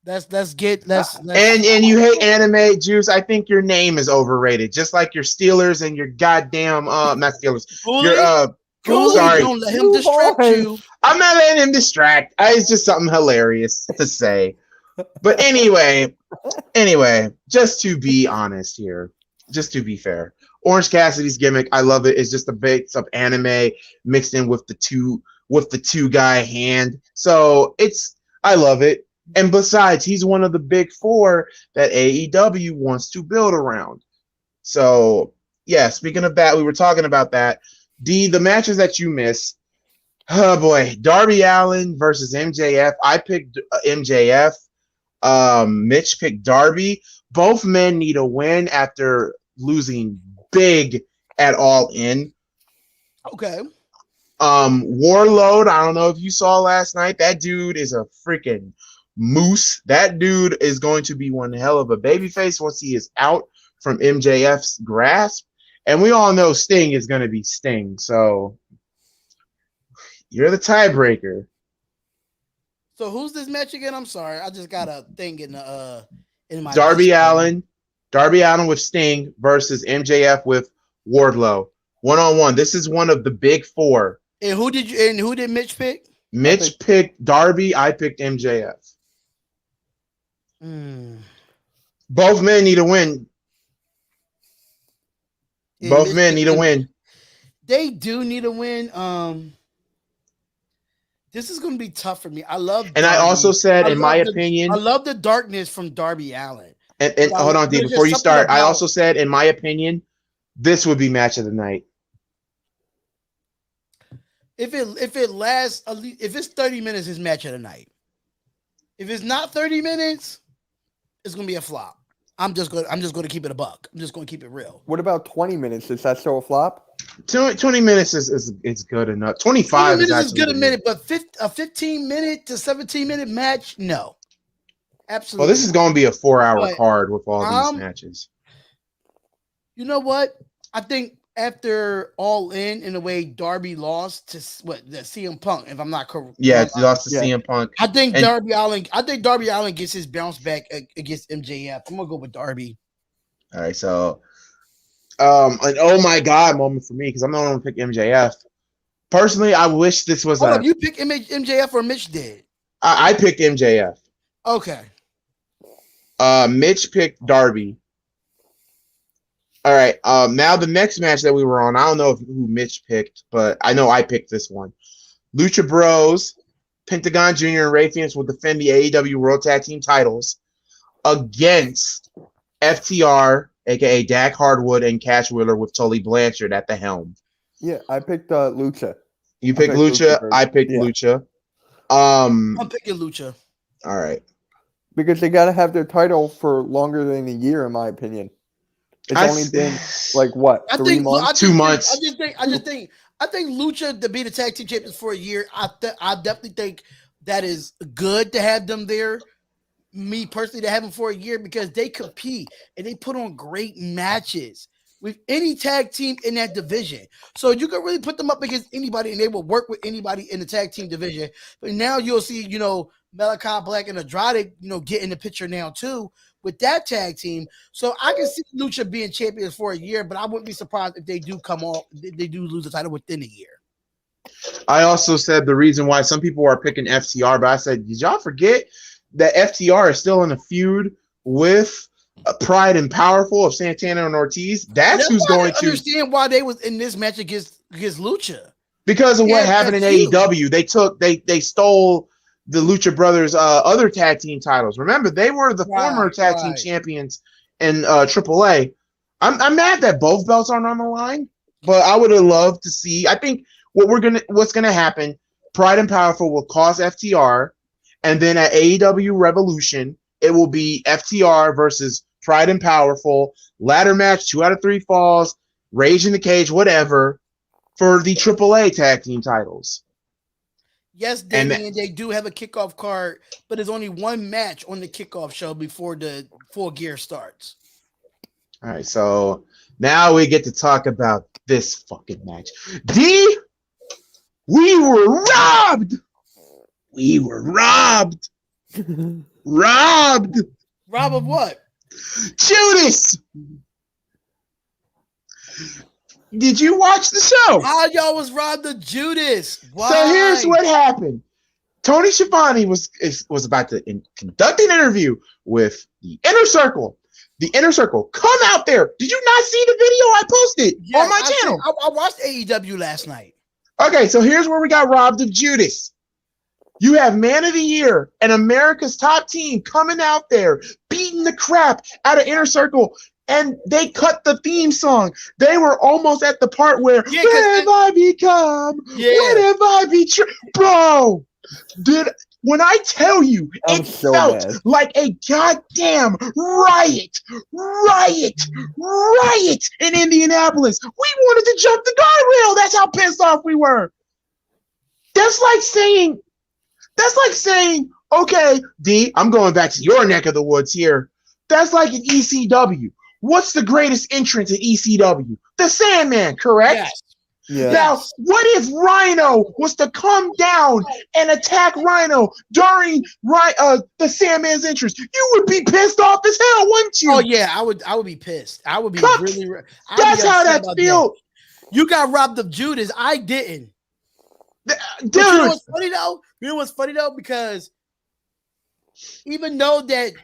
And you hate anime, Juice. I think your name is overrated, just like your Steelers and your goddamn not Steelers. Sorry, don't let him distract you. I'm not letting him distract. It's just something hilarious to say. But anyway, Anyway, just to be honest here, just to be fair, Orange Cassidy's gimmick, I love it. It's just a bit of anime mixed in with the two guy hand. So I love it. And besides, he's one of the big four that AEW wants to build around. So yeah, speaking of that, we were talking about that. The matches that you missed. Oh boy, Darby Allin versus MJF. I picked MJF. Mitch picked Darby. Both men need a win after losing big at All In. Okay. Warlord, I don't know if you saw last night. That dude is a freaking moose. That dude is going to be one hell of a babyface once he is out from MJF's grasp. And we all know Sting is going to be Sting. So you're the tiebreaker. So who's this match again? I'm sorry. I just got a thing in my Darby Allin with Sting versus MJF with Wardlow. 1-on-1. This is one of the big four. And who did Mitch pick? Mitch picked Darby. I picked MJF. Both men need a win. Yeah, Both men need a win. They do need a win. This is going to be tough for me. I love And Darby. I also said, in my opinion, I love the darkness from Darby Allin. And hold on, D, before you start, I also said, in my opinion, this would be match of the night. If it lasts, if it's 30 minutes, it's match of the night. If it's not 30 minutes, it's gonna be a flop. I'm just going to keep it a buck. I'm just going to keep it real. What about 20 minutes? Is that still a flop? 20 minutes is good enough. 25 minutes is is good a minute, but a 15-minute to 17-minute match, no. Absolutely. Well, this is going to be a 4-hour card with all these matches. You know what? I think after All In a way, Darby lost to the CM Punk, if I'm not correct. Yeah, he lost to CM Punk. I think Darby Allin gets his bounce back against MJF. I'm gonna go with Darby. All right, so an oh my god moment for me because I'm the one who picked MJF. Personally, I wish this was you picked MJF or Mitch did? I picked MJF. Okay. Mitch picked Darby. All right. Now the next match that we were on, I don't know who Mitch picked, but I know I picked this one. Lucha Bros, Pentagon Jr. and Ray Phoenix will defend the AEW World Tag Team titles against FTR, aka Dak Hardwood, and Cash Wheeler with Tully Blanchard at the helm. Yeah, I picked Lucha. You picked Lucha. I picked Lucha. I'm picking Lucha. All right. Because they got to have their title for longer than a year, in my opinion. It's only been like what? 3 months? 2 months. I think Lucha to be the tag team champions for a year. I definitely think that is good to have them there. Me personally, to have them for a year because they compete and they put on great matches with any tag team in that division. So you can really put them up against anybody and they will work with anybody in the tag team division. But now you'll see, Malachi Black and Andrade, get in the picture now too with that tag team. So I can see Lucha being champions for a year, but I wouldn't be surprised if they do they do lose the title within a year. I also said the reason why some people are picking FTR, but I said, did y'all forget that FTR is still in a feud with Pride and Powerful of Santana and Ortiz? That's who's going to understand why they was in this match against Lucha. Because of what happened in AEW. They stole the Lucha Brothers' other tag team titles. Remember, they were the former tag team champions in AAA. I'm mad that both belts aren't on the line, but I would have loved to see. I think what's gonna happen, Pride and Powerful will cause FTR, and then at AEW Revolution, it will be FTR versus Pride and Powerful, ladder match, 2 out of 3 falls, Rage in the Cage, whatever, for the AAA tag team titles. Yes, Damian, they do have a kickoff card, but there's only one match on the kickoff show before the Full Gear starts. All right, so now we get to talk about this fucking match. D, we were robbed. We were robbed. Robbed. Robbed of what? Judas. Did you watch the show? How y'all was robbed of Judas? Why? So here's what happened. Tony Schiavone was about to conduct an interview with the Inner Circle. The Inner Circle, come out there. Did you not see the video I posted on my channel? I watched AEW last night. Okay, so here's where we got robbed of Judas. You have Man of the Year and America's top team coming out there, beating the crap out of Inner Circle, and they cut the theme song. They were almost at the part where, what have I become? What have I betrayed? Bro, when I tell you, it felt like a goddamn riot in Indianapolis. We wanted to jump the guardrail. That's how pissed off we were. That's like saying, okay, D, I'm going back to your neck of the woods here. That's like an ECW. What's the greatest entrance in ECW? The Sandman, correct? Yes. Yeah. Now, what if Rhino was to come down and attack Rhino during the Sandman's entrance? You would be pissed off as hell, wouldn't you? Oh yeah, I would be pissed. I would be really. That's how that feels. You got robbed of Judas. I didn't. Dude, you know what's funny though? Because even though that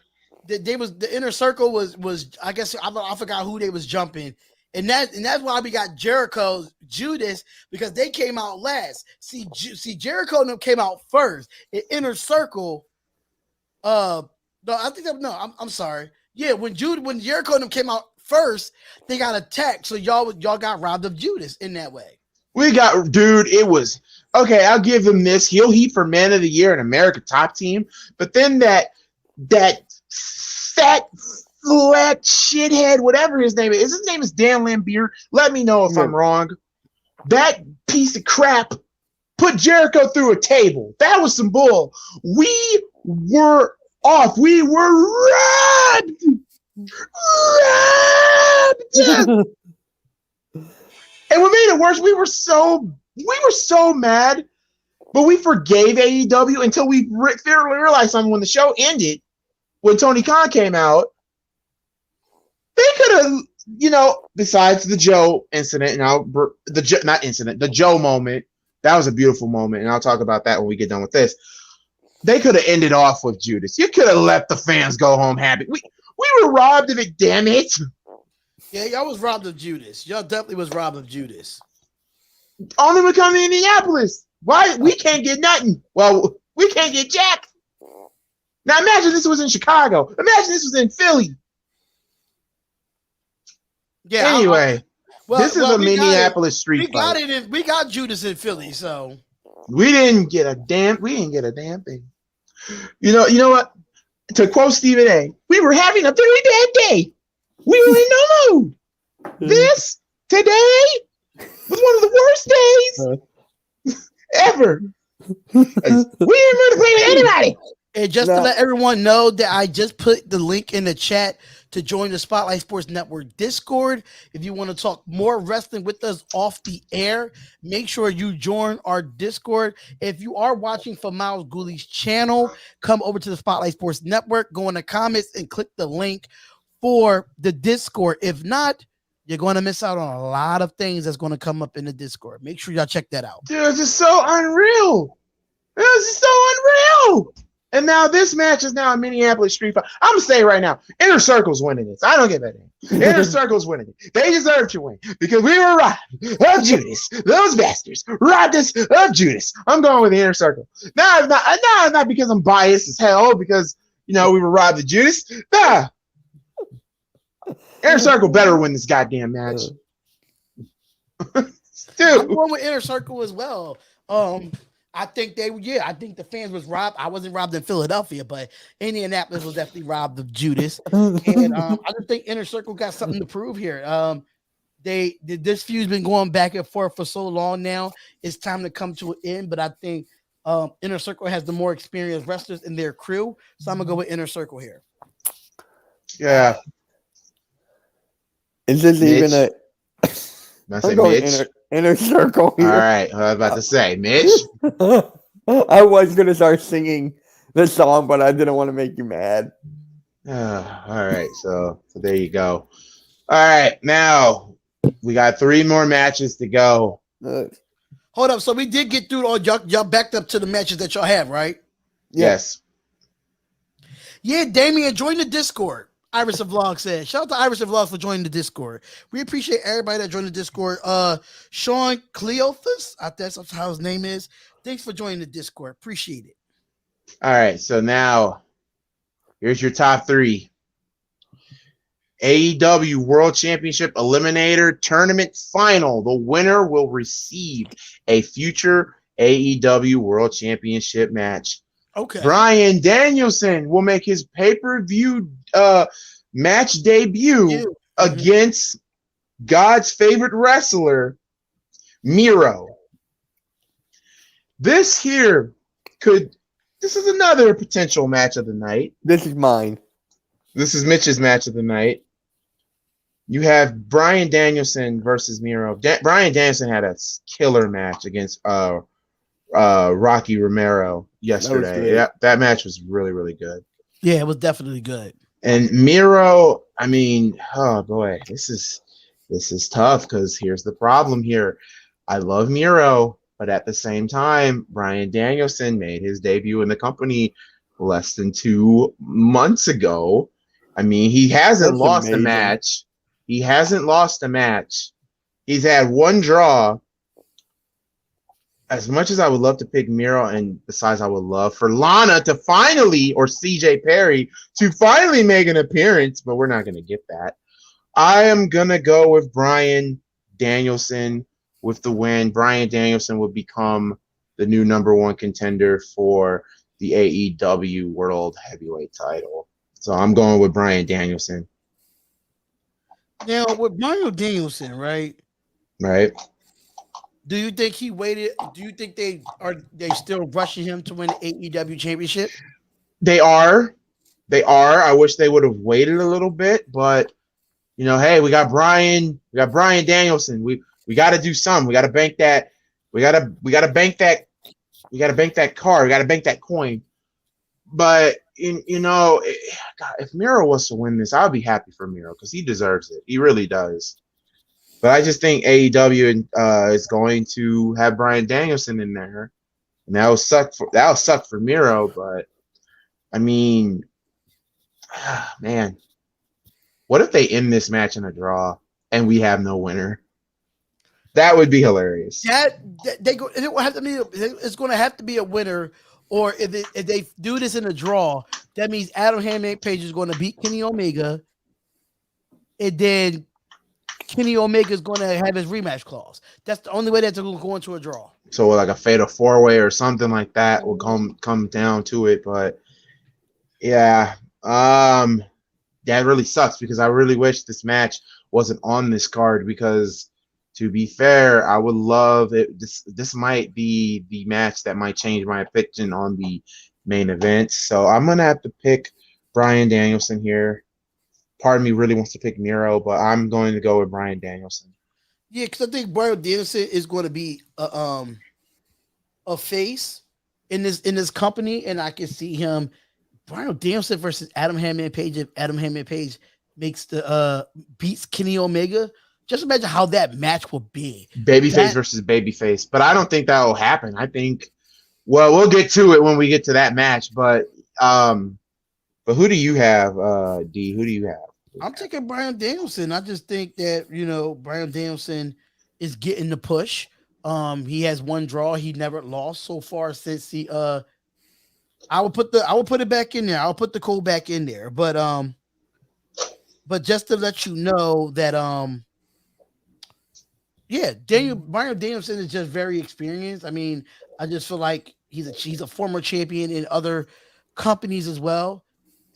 they was the Inner Circle was I guess I forgot who they was jumping. And that's why we got Jericho's Judas, because they came out last. See Jericho came out first. In Inner Circle, I'm sorry. Yeah, when Jericho came out first, they got attacked. So y'all got robbed of Judas in that way. It was okay. I'll give him this. Heel heat for Man of the Year and America top team. But then that fat flat shithead, whatever his name is. His name is Dan Lambier. Let me know if I'm wrong. That piece of crap put Jericho through a table. That was some bull. We were off. We were robbed. And what made it worse, we were so mad, but we forgave AEW until we realized something when the show ended. When Tony Khan came out, they could have, besides the Joe incident, the Joe moment, that was a beautiful moment, and I'll talk about that when we get done with this. They could have ended off with Judas. You could have let the fans go home happy. We were robbed of it, damn it. Yeah, y'all was robbed of Judas. Y'all definitely was robbed of Judas. Only when we come to Indianapolis. Why? We can't get nothing. Well, we can't get jack. Now imagine this was in Chicago. Imagine this was in Philly. Yeah. Anyway, this is a Minneapolis street fight. We got Judas in Philly, so we didn't get a damn thing. You know what? To quote Stephen A., we were having a very bad day. We were in no mood. This today was one of the worst days ever. We didn't want to play with anybody. And just to let everyone know that I just put the link in the chat to join the Spotlight Sports Network Discord. If you want to talk more wrestling with us off the air, make sure you join our Discord. If you are watching from Malcgoolie's channel, come over to the Spotlight Sports Network, go in the comments and click the link for the Discord. If not, you're going to miss out on a lot of things that's going to come up in the Discord. Make sure y'all check that out. Dude, it's just so unreal. And now this match is now a Minneapolis street fight. I'm going to say right now, Inner Circle's winning this. I don't give a damn. Inner Circle's winning it. They deserve to win because we were robbed of Judas. Those bastards robbed us of Judas. I'm going with the Inner Circle. No, it's not because I'm biased as hell because, we were robbed of Judas. Nah. Inner Circle better win this goddamn match. Dude. I'm going with Inner Circle as well. I think the fans was robbed. I wasn't robbed in Philadelphia, but Indianapolis was definitely robbed of Judas. And I just think Inner Circle got something to prove here. This feud's been going back and forth for so long now. It's time to come to an end, but I think Inner Circle has the more experienced wrestlers in their crew. So I'm going to go with Inner Circle here. Yeah. Is this Mitch? even a... I'm going Inner Circle here. All right. I was about to say, Mitch. I was going to start singing the song, but I didn't want to make you mad. All right. So there you go. All right. Now we got 3 more matches to go. Hold up. So we did get through all y'all backed up to the matches that y'all have, right? Yes. Yeah, Damien, join the Discord. Iris of Vlog said. Shout out to Iris of Vlog for joining the Discord. We appreciate everybody that joined the Discord. Sean Cleophas, I think that's how his name is. Thanks for joining the Discord. Appreciate it. All right. So now, here's your top 3. AEW World Championship Eliminator Tournament Final. The winner will receive a future AEW World Championship match. Okay. Bryan Danielson will make his pay-per-view match debut against God's favorite wrestler, Miro. This is another potential match of the night. This is mine. This is Mitch's match of the night. You have Bryan Danielson versus Miro. Bryan Danielson had a killer match against Rocky Romero yesterday. That match was really, really good. Yeah, it was definitely good. And Miro, I mean, oh boy, this is tough because here's the problem here. I love Miro, but at the same time, Bryan Danielson made his debut in the company less than 2 months ago. I mean, he hasn't lost a match. He hasn't lost a match. He's had 1 draw. As much as I would love to pick Miro, and besides, I would love for Lana to finally, or CJ Perry to finally make an appearance, but we're not going to get that. I am going to go with Bryan Danielson with the win. Bryan Danielson would become the new #1 contender for the AEW World Heavyweight title. So I'm going with Bryan Danielson. Now, with Bryan Danielson, right? Right. Do you think he waited? Do you think they still rushing him to win the AEW championship? They are. I wish they would have waited a little bit, but you know, hey, we got Bryan Danielson. We got to do something. We got to bank that. We got to bank that. We got to bank that car. We got to bank that coin. But God, if Miro was to win this, I'd be happy for Miro because he deserves it. He really does. But I just think AEW is going to have Bryan Danielson in there, and that'll suck for Miro. But I mean, man, what if they end this match in a draw and we have no winner? That would be hilarious. It will have to be. It's going to have to be a winner, or if they do this in a draw, that means Adam Hangman Page is going to beat Kenny Omega, and then Kenny Omega is going to have his rematch clause. That's the only way that they're going to go into a draw. So like a fatal 4-way or something like that will come down to it. But yeah, that really sucks because I really wish this match wasn't on this card because, to be fair, I would love it. This might be the match that might change my opinion on the main event. So I'm going to have to pick Bryan Danielson here. Part of me really wants to pick Miro, but I'm going to go with Bryan Danielson. Yeah, because I think Bryan Danielson is going to be a face in this company, and I can see him Bryan Danielson versus Adam Hangman Page. If Adam Hangman Page makes beats Kenny Omega, just imagine how that match will be. Babyface versus babyface, but I don't think that will happen. I think, well, we'll get to it when we get to that match, but who do you have, D? Who do you have? I'm taking Bryan Danielson. I just think that, Bryan Danielson is getting the push. He has 1 draw. He never lost so far since he I will put it back in there. I'll put the code back in there. But just to let you know that Bryan Danielson is just very experienced. I mean, I just feel like he's a former champion in other companies as well.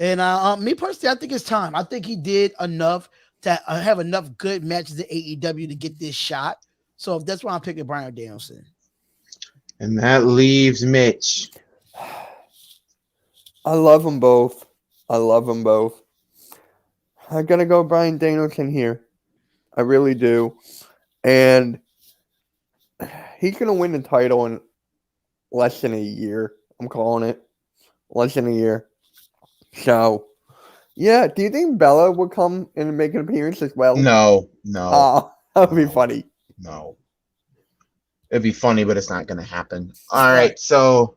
And me personally, I think it's time. I think he did enough to have enough good matches in AEW to get this shot. So that's why I'm picking Bryan Danielson. And that leaves Mitch. I love them both. I'm gonna go Bryan Danielson here. I really do. And he's gonna win the title in less than a year. I'm calling it. Less than a year. So, yeah. Do you think Bella would come and make an appearance as well? No. That would be funny. No. It'd be funny, but it's not going to happen. All right, so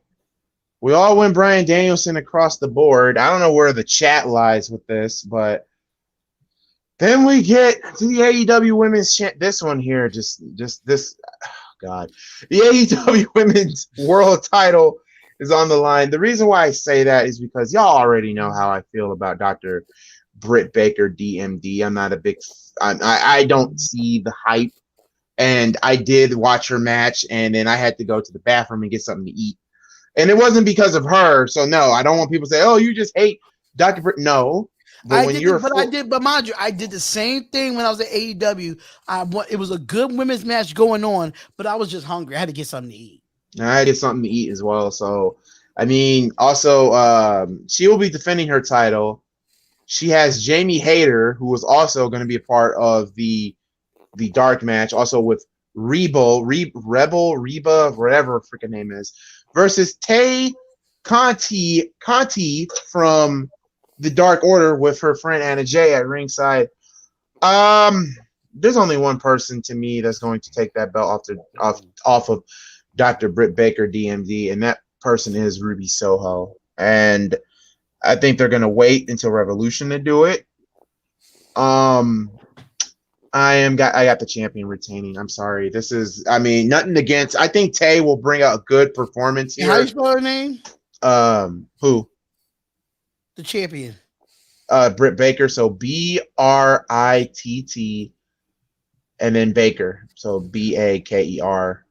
we all went Bryan Danielson across the board. I don't know where the chat lies with this, but then we get to the AEW Women's this one here, just this. Oh God, the AEW Women's World Title is on the line. The reason why I say that is because y'all already know how I feel about Dr. Britt Baker, DMD. I'm not a big. I don't see the hype. And I did watch her match, and then I had to go to the bathroom and get something to eat. And it wasn't because of her. So, no, I don't want people to say, oh, you just hate Dr. Britt. No. But mind you, I did the same thing when I was at AEW. It was a good women's match going on, but I was just hungry. I had to get something to eat. I had to get something to eat as well. So, I mean, also, she will be defending her title. She has Jamie Hayter, who was also going to be a part of the dark match, also with Reba, whatever her freaking name is, versus Tay Conti from the Dark Order with her friend Anna Jay at ringside. There's only one person to me that's going to take that belt off of Dr. Britt Baker, DMD, and that person is Ruby Soho. And I think they're going to wait until Revolution to do it. I got the champion retaining. I'm sorry. Nothing against. I think Tay will bring out a good performance here. How you spell her name? Who? The champion. Britt Baker. So Britt, and then Baker. So Baker.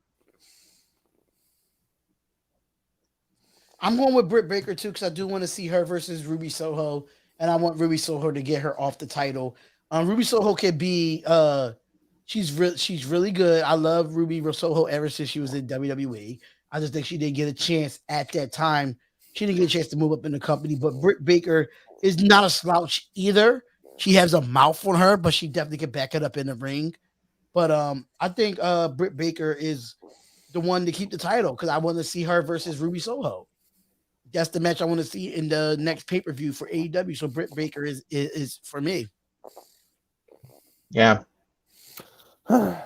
I'm going with Britt Baker too because I do want to see her versus Ruby Soho, and I want Ruby Soho to get her off the title. Ruby Soho can be she's really good. I love Ruby Soho ever since she was in WWE. I just think she didn't get a chance at that time. She didn't get a chance to move up in the company, but Britt Baker is not a slouch either. She has a mouth on her, but she definitely can back it up in the ring. But I think Britt Baker is the one to keep the title because I want to see her versus Ruby Soho. That's the match I want to see in the next pay-per-view for AEW. So Britt Baker is for me. Yeah. Don't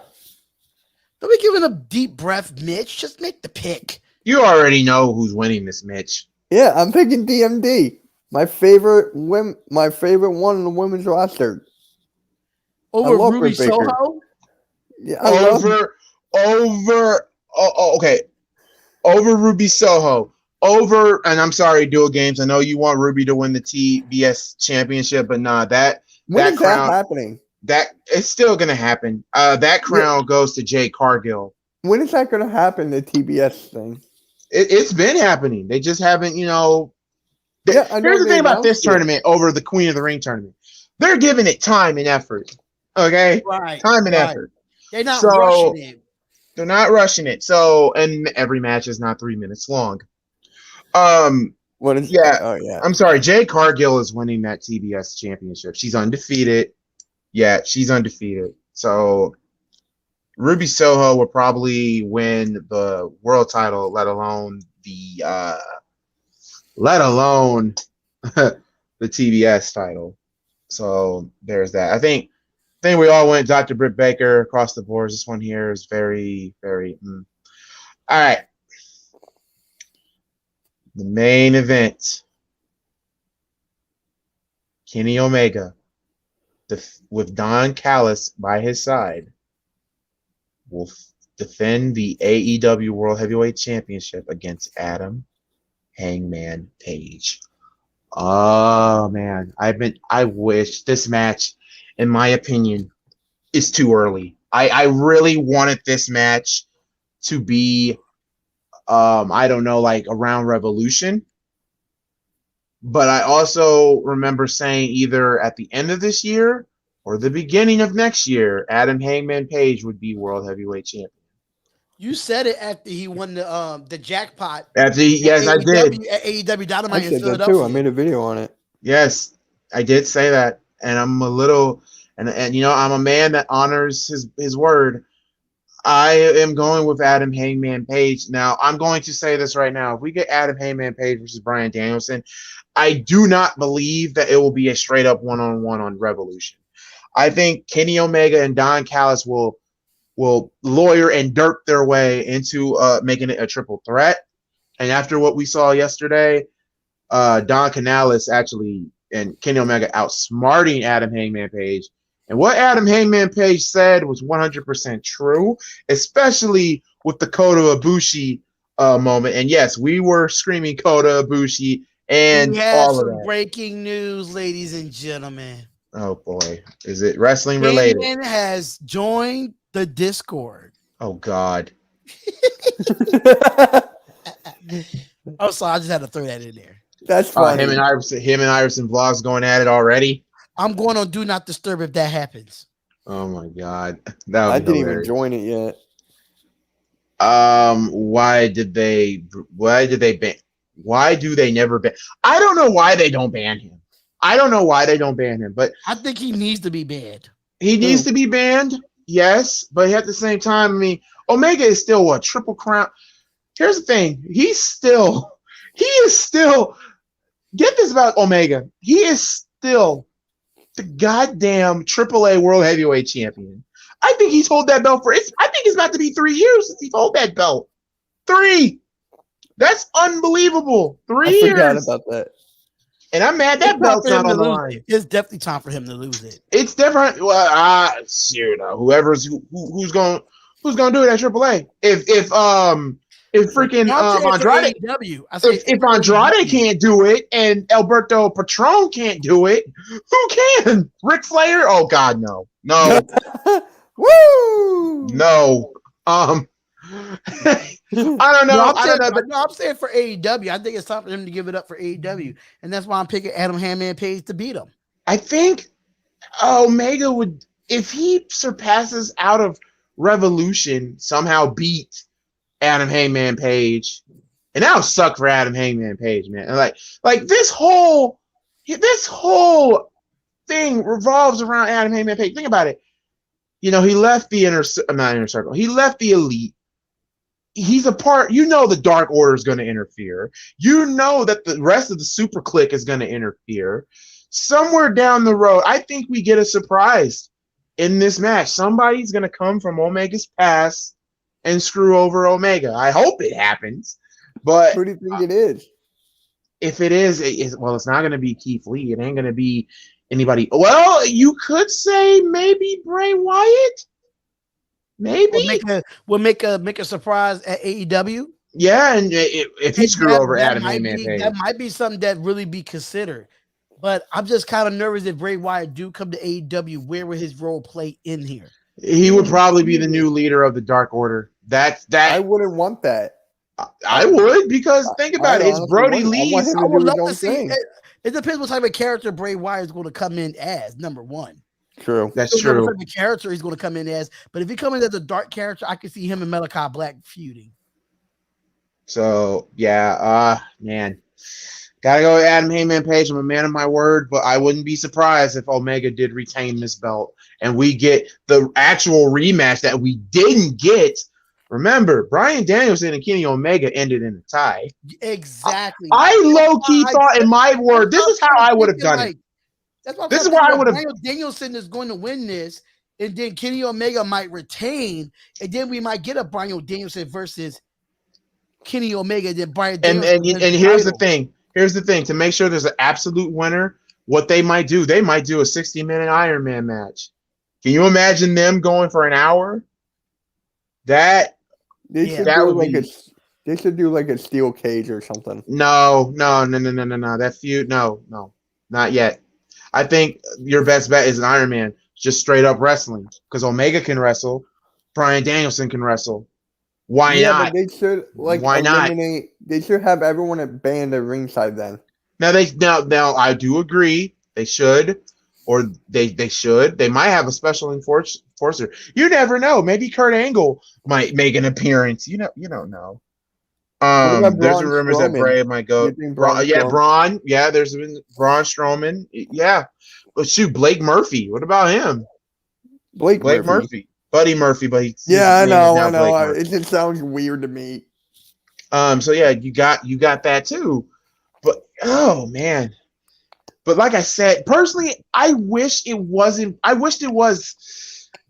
be giving a deep breath, Mitch. Just make the pick. You already know who's winning this, Mitch. Yeah, I'm picking DMD. My favorite one in the women's roster. Over Ruby Soho? Yeah, okay. Over Ruby Soho. Over, and I'm sorry, Dual Games. I know you want Ruby to win the TBS championship, but nah, that when is crown that happening? That it's still gonna happen. That crown goes to Jay Cargill. When is that gonna happen? The TBS thing. It's been happening. They just haven't, Here's the thing about this tournament over the Queen of the Ring tournament. They're giving it time and effort. Okay, right? Time and effort. They're not rushing it. They're not rushing it. So, and every match is not 3 minutes long. What is? Yeah. Oh yeah. I'm sorry. Jay Cargill is winning that TBS championship. She's undefeated. Yeah, she's undefeated. So Ruby Soho will probably win the world title, let alone the TBS title. So there's that. I think we all went Dr. Britt Baker across the board. This one here is very, very. All right. The main event. Kenny Omega, with Don Callis by his side, will defend the AEW World Heavyweight Championship against Adam Hangman Page. Oh man, I wish this match, in my opinion, is too early. I really wanted this match to be I don't know, like around Revolution. But I also remember saying either at the end of this year or the beginning of next year, Adam Hangman Page would be World Heavyweight Champion. You said it after he won the jackpot. Yes, I did. At AEW Dynamite in Philadelphia. Philadelphia. I made a video on it. Yes, I did say that, and I'm a little, and I'm a man that honors his word. I am going with Adam Hangman Page. Now, I'm going to say this right now. If we get Adam Hangman Page versus Bryan Danielson, I do not believe that it will be a straight-up one-on-one on Revolution. I think Kenny Omega and Don Callis will will lawyer and dirt their way into making it a triple threat. And after what we saw yesterday, Don Canales actually and Kenny Omega outsmarting Adam Hangman Page. And what Adam Hangman Page said was 100% true, especially with the Kota Ibushi moment. And yes, we were screaming Kota Ibushi and we have all of some that. breaking news, ladies and gentlemen. Oh boy, is it wrestling related? Hangman has joined the Discord. Oh God. Oh, sorry, I just had to throw that in there. That's funny. Him and Iverson vlogs going at it already. I'm going on Do Not Disturb if that happens. Oh my God, that would I be didn't hilarious. even join it yet. Why did they ban? Why do they never ban? I don't know why they don't ban him. But I think he needs to be banned. he needs to be banned. Yes, but at the same time, I mean, Omega is still what, Triple Crown. Here's the thing. He is still, get this about Omega. He is still the goddamn AAA World Heavyweight Champion. I think he's held that belt I think it's about to be 3 years since he's held that belt. 3. That's unbelievable. 3 I years. forgot about that. And I'm mad that belt's not on the line. It's definitely time for him to lose it. It's different. Well, who's going to do it at AAA? If freaking Andrade, if Andrade can't do it and Alberto Patron can't do it, who can? Ric Flair? Oh God, no. Woo! No. I don't know. I'm saying for AEW, I think it's time for him to give it up for AEW, and that's why I'm picking Adam Hangman Page to beat him. I think Omega would, if he surpasses out of Revolution, somehow beat Adam Hangman Page, and that would suck for Adam Hangman Page, man. And like this whole thing revolves around Adam Hangman Page. Think about it. You know, he left the inner circle. He left the Elite. He's a part. You know, the Dark Order is going to interfere. You know that the rest of the Super Clique is going to interfere. Somewhere down the road, I think we get a surprise in this match. Somebody's going to come from Omega's past and screw over Omega. I hope it happens. But who do you think it is? If it is, it's not going to be Keith Lee. It ain't going to be anybody. Well, you could say maybe Bray Wyatt. Maybe we'll make a surprise at AEW. Yeah, and if he screw over Adam Hangman Page, that might be something that really be considered. But I'm just kind of nervous if Bray Wyatt do come to AEW. Where will his role play in here? He would probably be the new leader of the Dark Order. That I wouldn't want that. I would, because think about it. It's Brody Lee. I would love to see. It depends what type of character Bray Wyatt is going to come in as. Number one. True. That's true. What type of character he's going to come in as. But if he comes in as a dark character, I can see him and Malachi Black feuding. So yeah, man, gotta go with Adam Hangman Page. I'm a man of my word, but I wouldn't be surprised if Omega did retain this belt and we get the actual rematch that we didn't get. Remember, Bryan Danielson and Kenny Omega ended in a tie. Exactly. I low-key thought, in my word, this is how I would have done it. This is why I would have. Danielson is going to win this, and then Kenny Omega might retain, and then we might get a Bryan Danielson versus Kenny Omega. Then Bryan Danielson. And here's the thing. Here's the thing. To make sure there's an absolute winner, what they might do a 60-minute Iron Man match. Can you imagine them going for an hour? They should do like a steel cage or something. No. That feud, no, not yet. I think your best bet is an Iron Man, just straight up wrestling, because Omega can wrestle, Bryan Danielson can wrestle. Why not? But they should They should have everyone at band at ringside then. Now I do agree they should, or they should. They might have a special enforcer. You never know. Maybe Kurt Angle might make an appearance. You don't know. There's rumors that Bray might go. Braun. Yeah, there's been Braun Strowman. Yeah. But shoot, Blake Murphy. What about him? Blake Murphy. Buddy Murphy, but I know. It just sounds weird to me. So yeah, you got that too. But oh man. But like I said, personally, I wish it was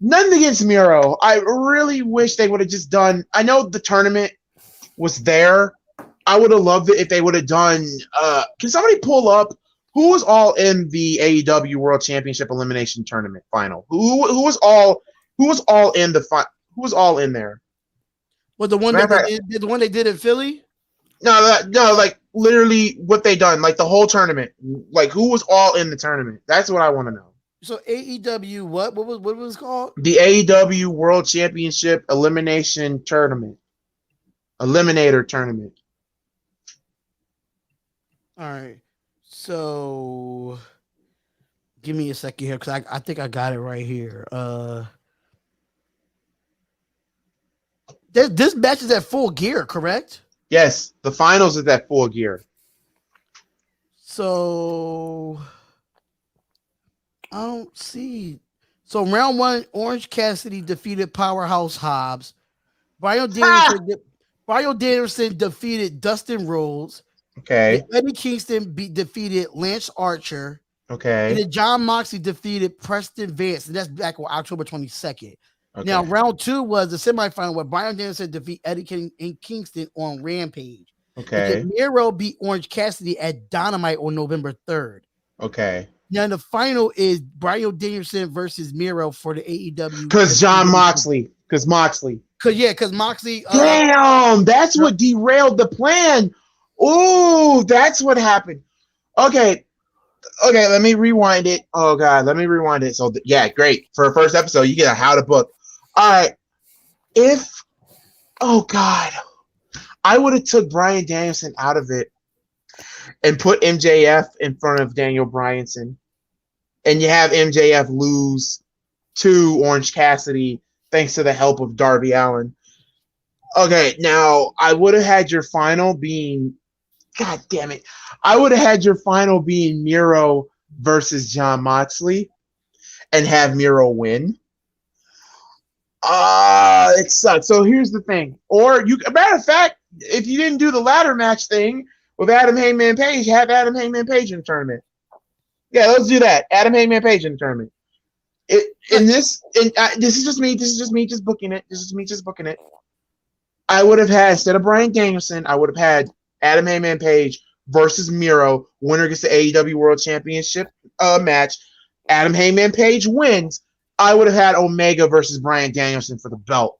Nothing against Miro. I really wish they would have just done. I know the tournament was there. I would have loved it if they would have done. Can somebody pull up who was all in the AEW World Championship Elimination Tournament final? Who was all in the who was all in there? Well, the one the one they did in Philly. No, like literally what they done, like the whole tournament, like who was all in the tournament? That's what I want to know. So AEW, what was it called? The AEW World Championship Elimination Tournament, Eliminator Tournament. All right, so give me a second here because I think I got it right here. This match is at Full Gear, correct? Yes, the finals is at Full Gear. So I don't see. So round one, Orange Cassidy defeated Powerhouse Hobbs. Bryan Danielson defeated Dustin Rhodes. Okay. Eddie Kingston defeated Lance Archer. Okay. And then John Moxley defeated Preston Vance, and that's back on October 22nd. Okay. Now, round two was the semifinal where Bryan Danielson defeat Eddie Kingston on Rampage. Okay. Miro beat Orange Cassidy at Dynamite on November 3rd. Okay. Now, the final is Bryan Danielson versus Miro for the AEW. Because Moxley. Because Moxley. Damn, that's what derailed the plan. Ooh, that's what happened. Okay, let me rewind it. Oh, God, let me rewind it. So, yeah, great. For a first episode, you get a how to book. All right. I would have took Bryan Danielson out of it and put MJF in front of Daniel Bryanson, and you have MJF lose to Orange Cassidy thanks to the help of Darby Allin. Okay, now I would have had your final being, God damn it, I would have had your final being Miro versus John Moxley and have Miro win. It sucks. So here's the thing. Or matter of fact, if you didn't do the ladder match thing with Adam Heyman Page, have Adam Heyman Page in the tournament. Yeah, let's do that. Adam Heyman Page in the tournament. This is just me just booking it. I would have had, instead of Bryan Danielson, I would have had Adam Heyman Page versus Miro. Winner gets the AEW World Championship match. Adam Heyman Page wins. I would have had Omega versus Bryan Danielson for the belt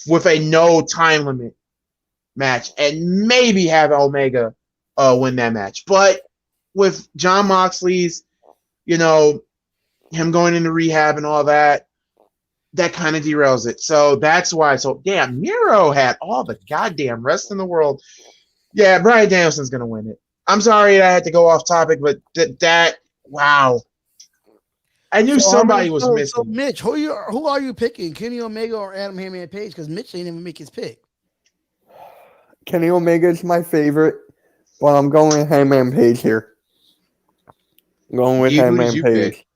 with a no time limit match, and maybe have Omega win that match. But with John Moxley's, him going into rehab and all that, that kind of derails it. So that's why. So damn, Miro had all the goddamn rest in the world. Yeah, Bryan Danielson's gonna win it. I'm sorry I had to go off topic, but wow. I knew somebody was missing. So Mitch, who are you picking? Kenny Omega or Adam Heyman Page? Because Mitch didn't even make his pick. Kenny Omega is my favorite, but I'm going with Heyman Page here. I'm going with Heyman Page. Pick?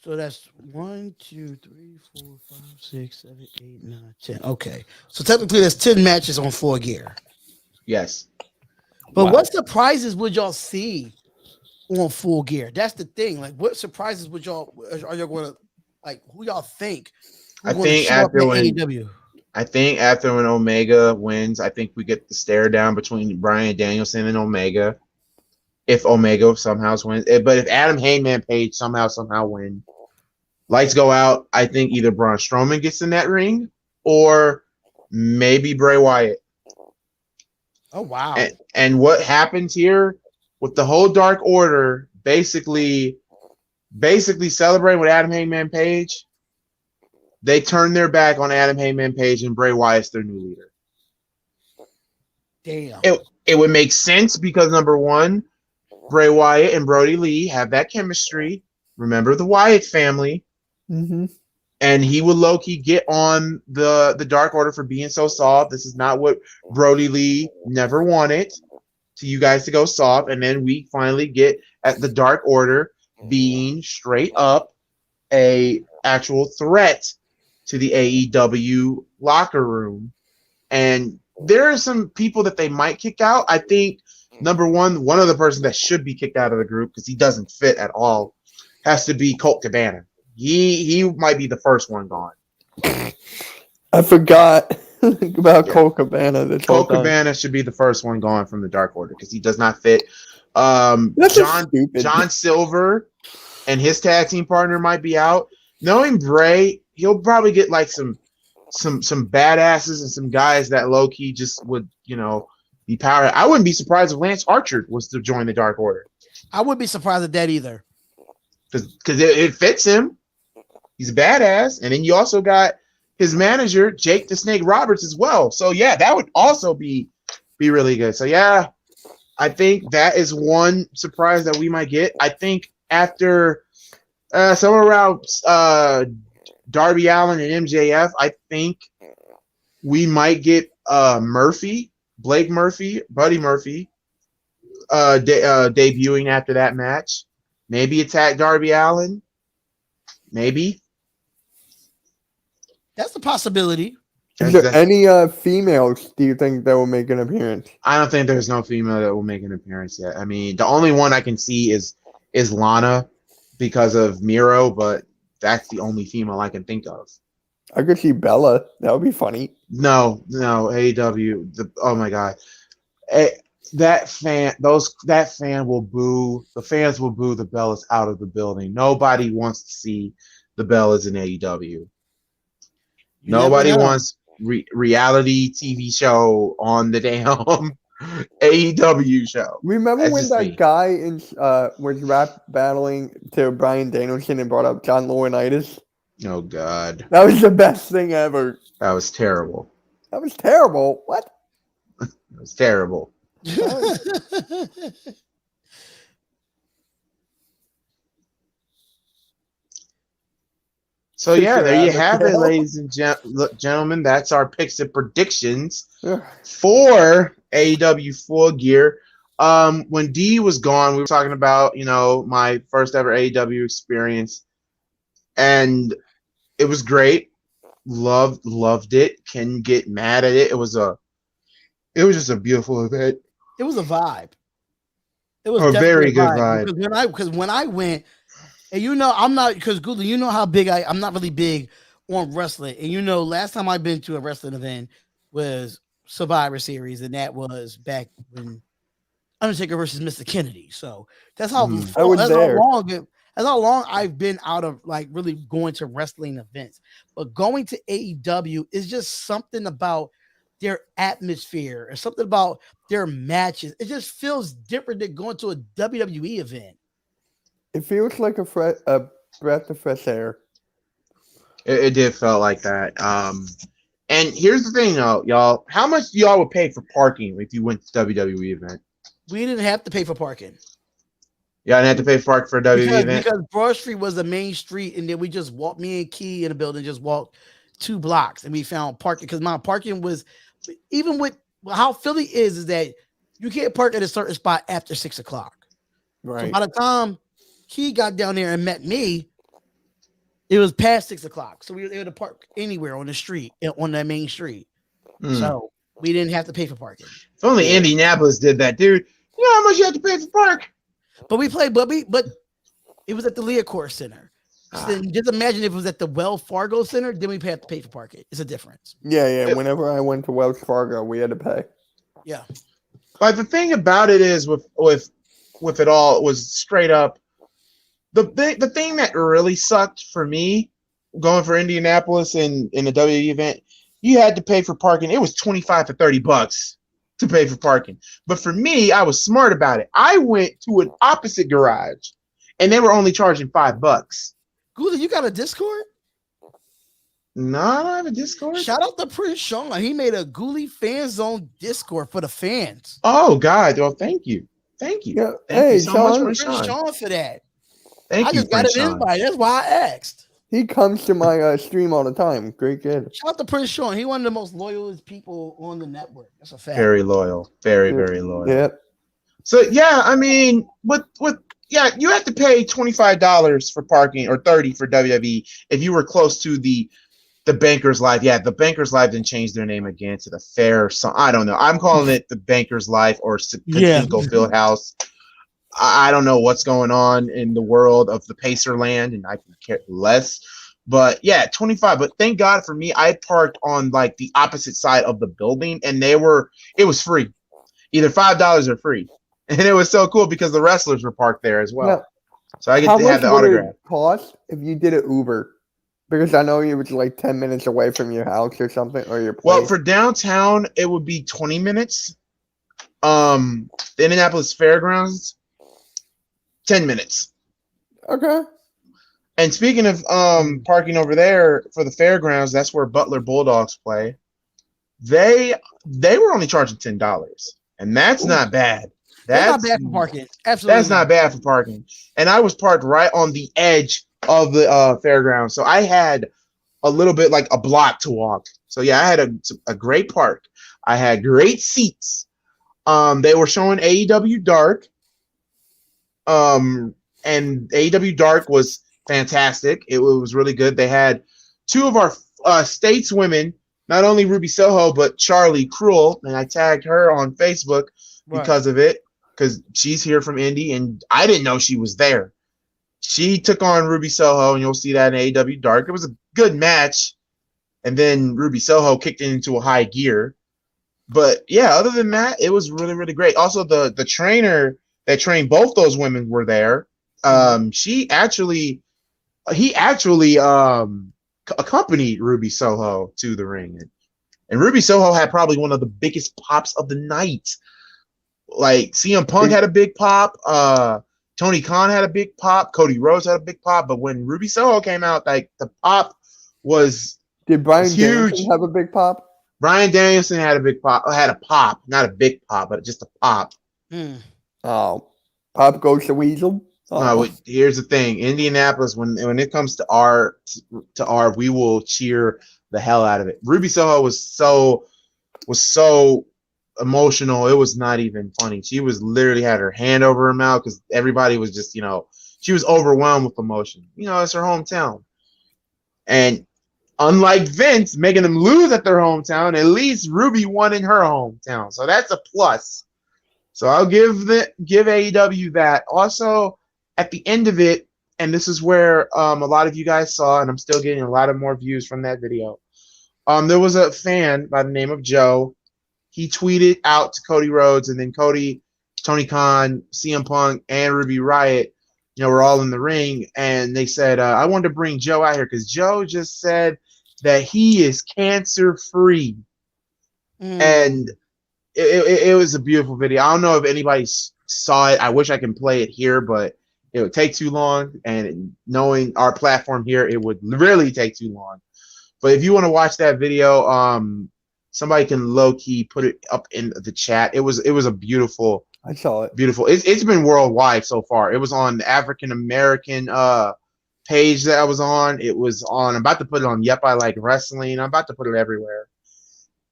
So that's 1, 2, 3, 4, 5, 6, 7, 8, 9, 10. Okay. So technically there's 10 matches on Full Gear. Yes. But what surprises would y'all see on Full Gear? That's the thing. Like, what surprises are y'all going to, like, who y'all think? I think after when Omega wins, I think we get the stare down between Bryan Danielson and Omega. If Omega somehow wins, but if Adam Heyman Page somehow win, lights go out. I think either Braun Strowman gets in that ring, or maybe Bray Wyatt. Oh wow! And what happens here with the whole Dark Order, basically celebrating with Adam Heyman Page, they turn their back on Adam Heyman Page, and Bray Wyatt's their new leader. Damn. It would make sense because number one, Bray Wyatt and Brody Lee have that chemistry. Remember the Wyatt family. Mm-hmm. And he would low-key get on the Dark Order for being so soft. This is not what Brody Lee never wanted, to you guys to go soft. And then we finally get at the Dark Order being straight up a actual threat to the AEW locker room. And there are some people that they might kick out. I think Number one of the person that should be kicked out of the group because he doesn't fit at all has to be Colt Cabana. He might be the first one gone. I forgot about Colt Cabana. Colt Cabana should be the first one gone from the Dark Order because he does not fit. That's John Silver and his tag team partner might be out. Knowing Bray, he'll probably get like some badasses and some guys that low key just would, be power. I wouldn't be surprised if Lance Archer was to join the Dark Order. I wouldn't be surprised at that either. Because it fits him. He's a badass. And then you also got his manager, Jake the Snake Roberts, as well. So, yeah, that would also be really good. So, yeah, I think that is one surprise that we might get. I think after somewhere around Darby Allin and MJF, I think we might get Blake Murphy, Buddy Murphy, debuting after that match. Maybe attack Darby Allin. Maybe. That's a possibility. Is there any females do you think that will make an appearance? I don't think there's no female that will make an appearance yet. I mean, the only one I can see is Lana because of Miro, but that's the only female I can think of. I could see Bella. That would be funny. No, AEW. Oh my god, that fan will boo. The fans will boo the Bellas out of the building. Nobody wants to see the Bellas in AEW. Nobody wants reality TV show on the damn AEW show. Remember when that guy was rap battling to Bryan Danielson and brought up John Laurinaitis? Oh God, that was the best thing ever. That was terrible. That was terrible. What? It was terrible. So yeah, there you have it, ladies and gentlemen. That's our picks and predictions for AEW Full Gear. When D was gone, we were talking about my first ever AEW experience, and it was great. Loved it. Can get mad at it. It was just a beautiful event. It was a vibe. It was a very good vibe. Because when I went, and I'm not, because Google, you know how big I'm not really big on wrestling. And last time I've been to a wrestling event was Survivor Series, and that was back when Undertaker versus Mr. Kennedy. So that's how long I've been out of like really going to wrestling events. But going to AEW is just something about their atmosphere and something about their matches. It just feels different than going to a WWE event. It feels like a breath of fresh air. It did feel like that. And here's the thing, though, y'all. How much y'all would pay for parking if you went to WWE event? We didn't have to pay for parking. Y'all didn't have to pay for parking for a WWE event? Because Broad Street was the main street, and then we just walked, me and Key in the building, just walked 2 blocks, and we found parking. Because my parking was, even with how Philly is that you can't park at a certain spot after 6 o'clock. Right. So by the time he got down there and met me, it was past 6 o'clock. So we were able to park anywhere on the street, on that main street. So we didn't have to pay for parking. If only Indianapolis did that, dude. You know how much you have to pay for park? But we played, but it was at the Leacourt Center. So just imagine if it was at the Wells Fargo Center, then we have to pay for parking. It's a difference. Yeah. Whenever I went to Wells Fargo, we had to pay. Yeah. But the thing about it is with it all, it was straight up. The thing that really sucked for me going for Indianapolis in the WWE event, you had to pay for parking. It was $25 to $30 to pay for parking. But for me, I was smart about it. I went to an opposite garage, and they were only charging $5. Goolie, you got a Discord? No, I don't have a Discord. Shout out to Prince Sean. He made a Goolie Fan Zone Discord for the fans. Oh God! Well, thank you. Yeah. Thank you so much, Prince Sean, for that. Thank you. I just got an invite. That's why I asked. He comes to my stream all the time. Great kid. Shout out to Prince Sean. He's one of the most loyalist people on the network. That's a fact. Very loyal. Very loyal. Yeah. So yeah, I mean, you have to pay $25 for parking or $30 for WWE if you were close to the The Bankers Life. Yeah, the Bankers Life didn't change their name again to the Fair. So I don't know. I'm calling it the Bankers Life or Cinco Fieldhouse. I don't know what's going on in the world of the Pacer land, and I can care less. But yeah, 25. But thank God for me, I parked on like the opposite side of the building, and it was free, either $5 or free, and it was so cool because the wrestlers were parked there as well. Now, So I get to have the would autograph. it cost if you did it Uber? Because I know you was like 10 minutes away from your house or something, or your place. Well, for downtown, it would be 20 minutes. The Indianapolis Fairgrounds, 10 minutes. Okay. And speaking of parking over there for the fairgrounds, that's where Butler Bulldogs play. They were only charging $10, and that's not bad. That's not bad for parking. Absolutely, that's not bad for parking. And I was parked right on the edge of the fairgrounds, so I had a little bit like a block to walk. So yeah, I had a great park. I had great seats. They were showing AEW Dark. And AEW Dark was fantastic. It was really good. They had two of our stateswomen, not only Ruby Soho, but Charlie Cruel, and I tagged her on Facebook because of it, because she's here from Indy, and I didn't know she was there. She took on Ruby Soho, and you'll see that in AEW Dark. It was a good match, and then Ruby Soho kicked it into a high gear. But yeah, other than that, it was really, really great. Also, the trainer that trained both those women were there. He actually accompanied Ruby Soho to the ring, and Ruby Soho had probably one of the biggest pops of the night. Like CM Punk had a big pop, Tony Khan had a big pop, Cody Rhodes had a big pop, but when Ruby Soho came out, like the pop was Bryan huge. Danielson have a big pop? Bryan Danielson had a pop, not a big pop, but just a pop. Oh, Pop goes to Weasel. Here's the thing: Indianapolis, when it comes to our, we will cheer the hell out of it. Ruby Soho was so emotional. It was not even funny. She was literally had her hand over her mouth because everybody was just, she was overwhelmed with emotion. It's her hometown, and unlike Vince making them lose at their hometown, at least Ruby won in her hometown, so that's a plus. So I'll give AEW that. Also, at the end of it, and this is where a lot of you guys saw, and I'm still getting a lot of more views from that video. There was a fan by the name of Joe. He tweeted out to Cody Rhodes, and then Cody, Tony Khan, CM Punk, and Ruby Riott, were all in the ring, and they said, I wanted to bring Joe out here because Joe just said that he is cancer-free. And it was a beautiful video. I don't know if anybody saw it. I wish I can play it here, but it would take too long. And knowing our platform here, it would really take too long. But if you want to watch that video, somebody can low key put it up in the chat. It was a beautiful. I saw it. Beautiful. It's been worldwide so far. It was on the African American page that I was on. It was on. I'm about to put it on Yep, I Like Wrestling. I'm about to put it everywhere.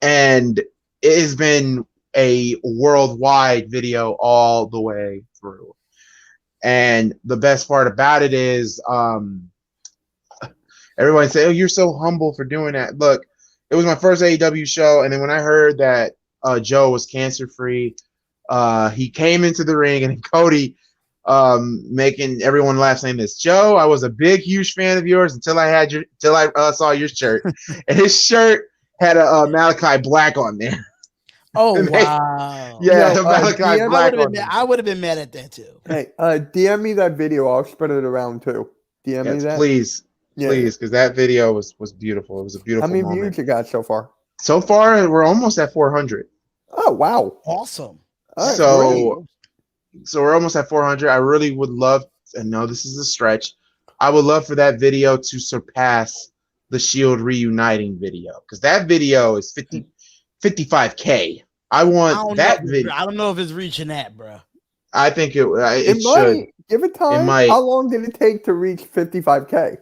And it has been a worldwide video all the way through. And the best part about it is everybody say, oh, you're so humble for doing that. Look, it was my first AEW show, and then when I heard that Joe was cancer-free, he came into the ring, and Cody making everyone laugh saying this, Joe, I was a big, huge fan of yours until I saw your shirt. And his shirt had a Malachi Black on there. Oh, wow. Yeah, Malachi Black on there. I would have been mad at that too. Hey, DM me that video. I'll spread it around too. DM me that. Please, because that video was beautiful. It was a beautiful moment. How many views you got so far? So far, we're almost at 400. Oh, wow. Awesome. Right, so we're almost at 400. I really would love, and no, this is a stretch. I would love for that video to surpass the Shield reuniting video, because that video is 55K. I want that video. I don't know if it's reaching that, bro. I think it should. Might. Give it time. It might. How long did it take to reach 55K?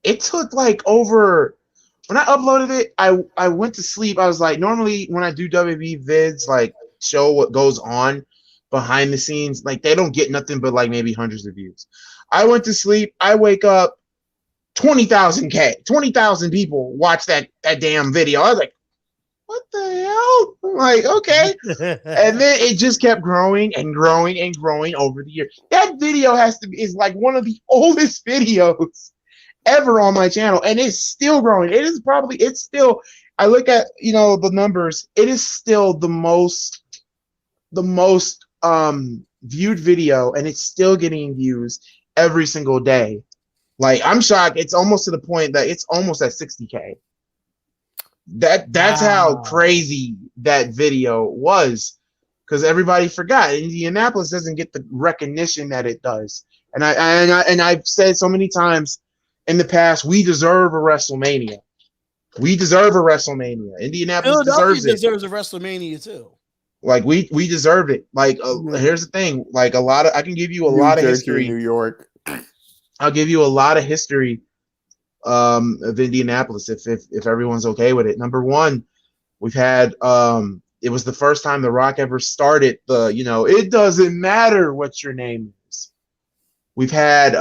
It took like over. When I uploaded it, I went to sleep. I was like, normally when I do WWE vids, like show what goes on behind the scenes, like they don't get nothing but like maybe hundreds of views. I went to sleep. I wake up 20,000 people watch that damn video. I was like, what the hell? I'm like, okay. And then it just kept growing and growing and growing over the years. That video is like one of the oldest videos ever on my channel, and it's still growing. It's still, I look at, the numbers, it is still the most viewed video, and it's still getting views every single day. Like, I'm shocked. It's almost to the point that it's almost at 60K. That's how crazy that video was, because everybody forgot. Indianapolis doesn't get the recognition that it does. And I've said so many times in the past, we deserve a WrestleMania. We deserve a WrestleMania. Indianapolis deserves it. Deserves a WrestleMania too. Like, we deserve it. Like, here's the thing. Like, I can give you a lot of history. New York. I'll give you a lot of history of Indianapolis if everyone's okay with it. Number one, we've had it was the first time The Rock ever started it doesn't matter what your name is. We've had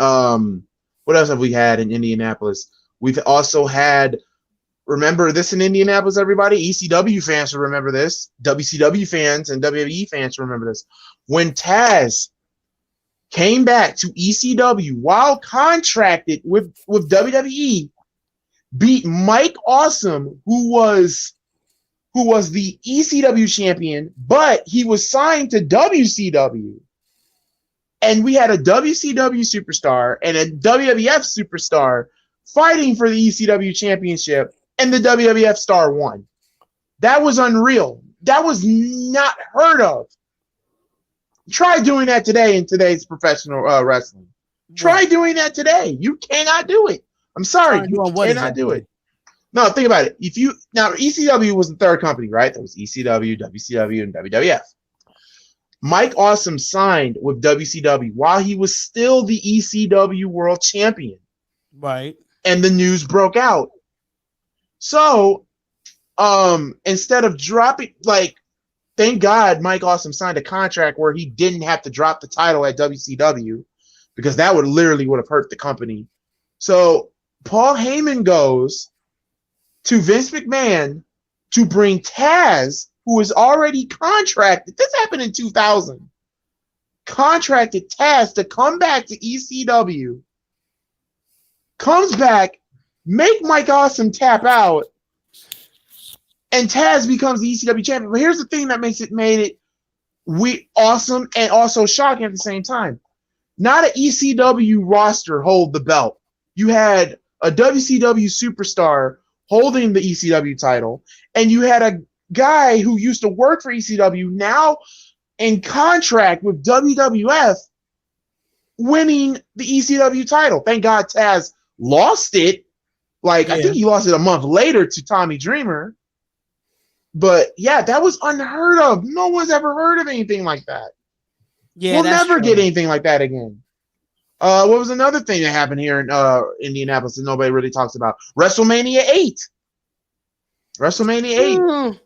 what else have we had in Indianapolis? We've also had, remember this in Indianapolis, everybody? ECW fans will remember this. WCW fans and WWE fans will remember this. When Taz came back to ECW while contracted with WWE, beat Mike Awesome, who was the ECW champion, but he was signed to WCW. And we had a WCW superstar and a WWF superstar fighting for the ECW championship, and the WWF star won. That was unreal. That was not heard of. Try doing that today in today's professional wrestling. Try doing that today. You cannot do it. I'm sorry. You cannot do it. No, think about it. Now ECW was the third company, right? That was ECW, WCW, and WWF. Mike Awesome signed with WCW while he was still the ECW world champion. Right. And the news broke out. So, instead of dropping, thank God Mike Awesome signed a contract where he didn't have to drop the title at WCW, because that would have hurt the company. So Paul Heyman goes to Vince McMahon to bring Taz, who is already contracted. This happened in 2000. Contracted Taz to come back to ECW. Comes back, make Mike Awesome tap out, and Taz becomes the ECW champion. But here's the thing that made it awesome and also shocking at the same time. Not an ECW roster hold the belt. You had a WCW superstar holding the ECW title, and you had a guy who used to work for ECW, now in contract with WWF, winning the ECW title. Thank God Taz lost it. I think he lost it a month later to Tommy Dreamer. But yeah, that was unheard of. No one's ever heard of anything like that. Yeah, we'll never get anything like that again. What was another thing that happened here in Indianapolis that nobody really talks about? WrestleMania 8. WrestleMania 8.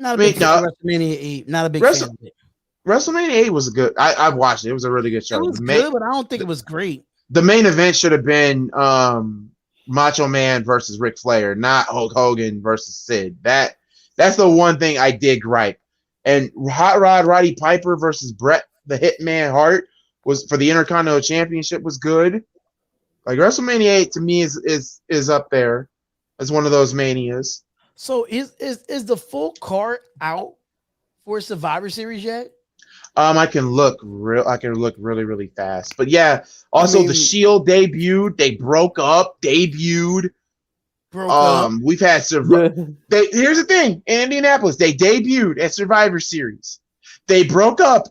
Not a big fan of WrestleMania 8. Not a big fan of it. WrestleMania 8 was good. I've watched it. It was a really good show. It was good, but I don't think it was great. The main event should have been Macho Man versus Ric Flair, not Hulk Hogan versus Sid. That's the one thing I did gripe. And Hot Rod Roddy Piper versus Bret the Hitman Hart was for the Intercontinental Championship was good. WrestleMania 8 to me is up there as one of those manias. So is the full card out for Survivor Series yet? I can look really, really fast. But yeah, also the Shield debuted. They broke up, debuted. We've had here's the thing, in Indianapolis, they debuted at Survivor Series. They broke up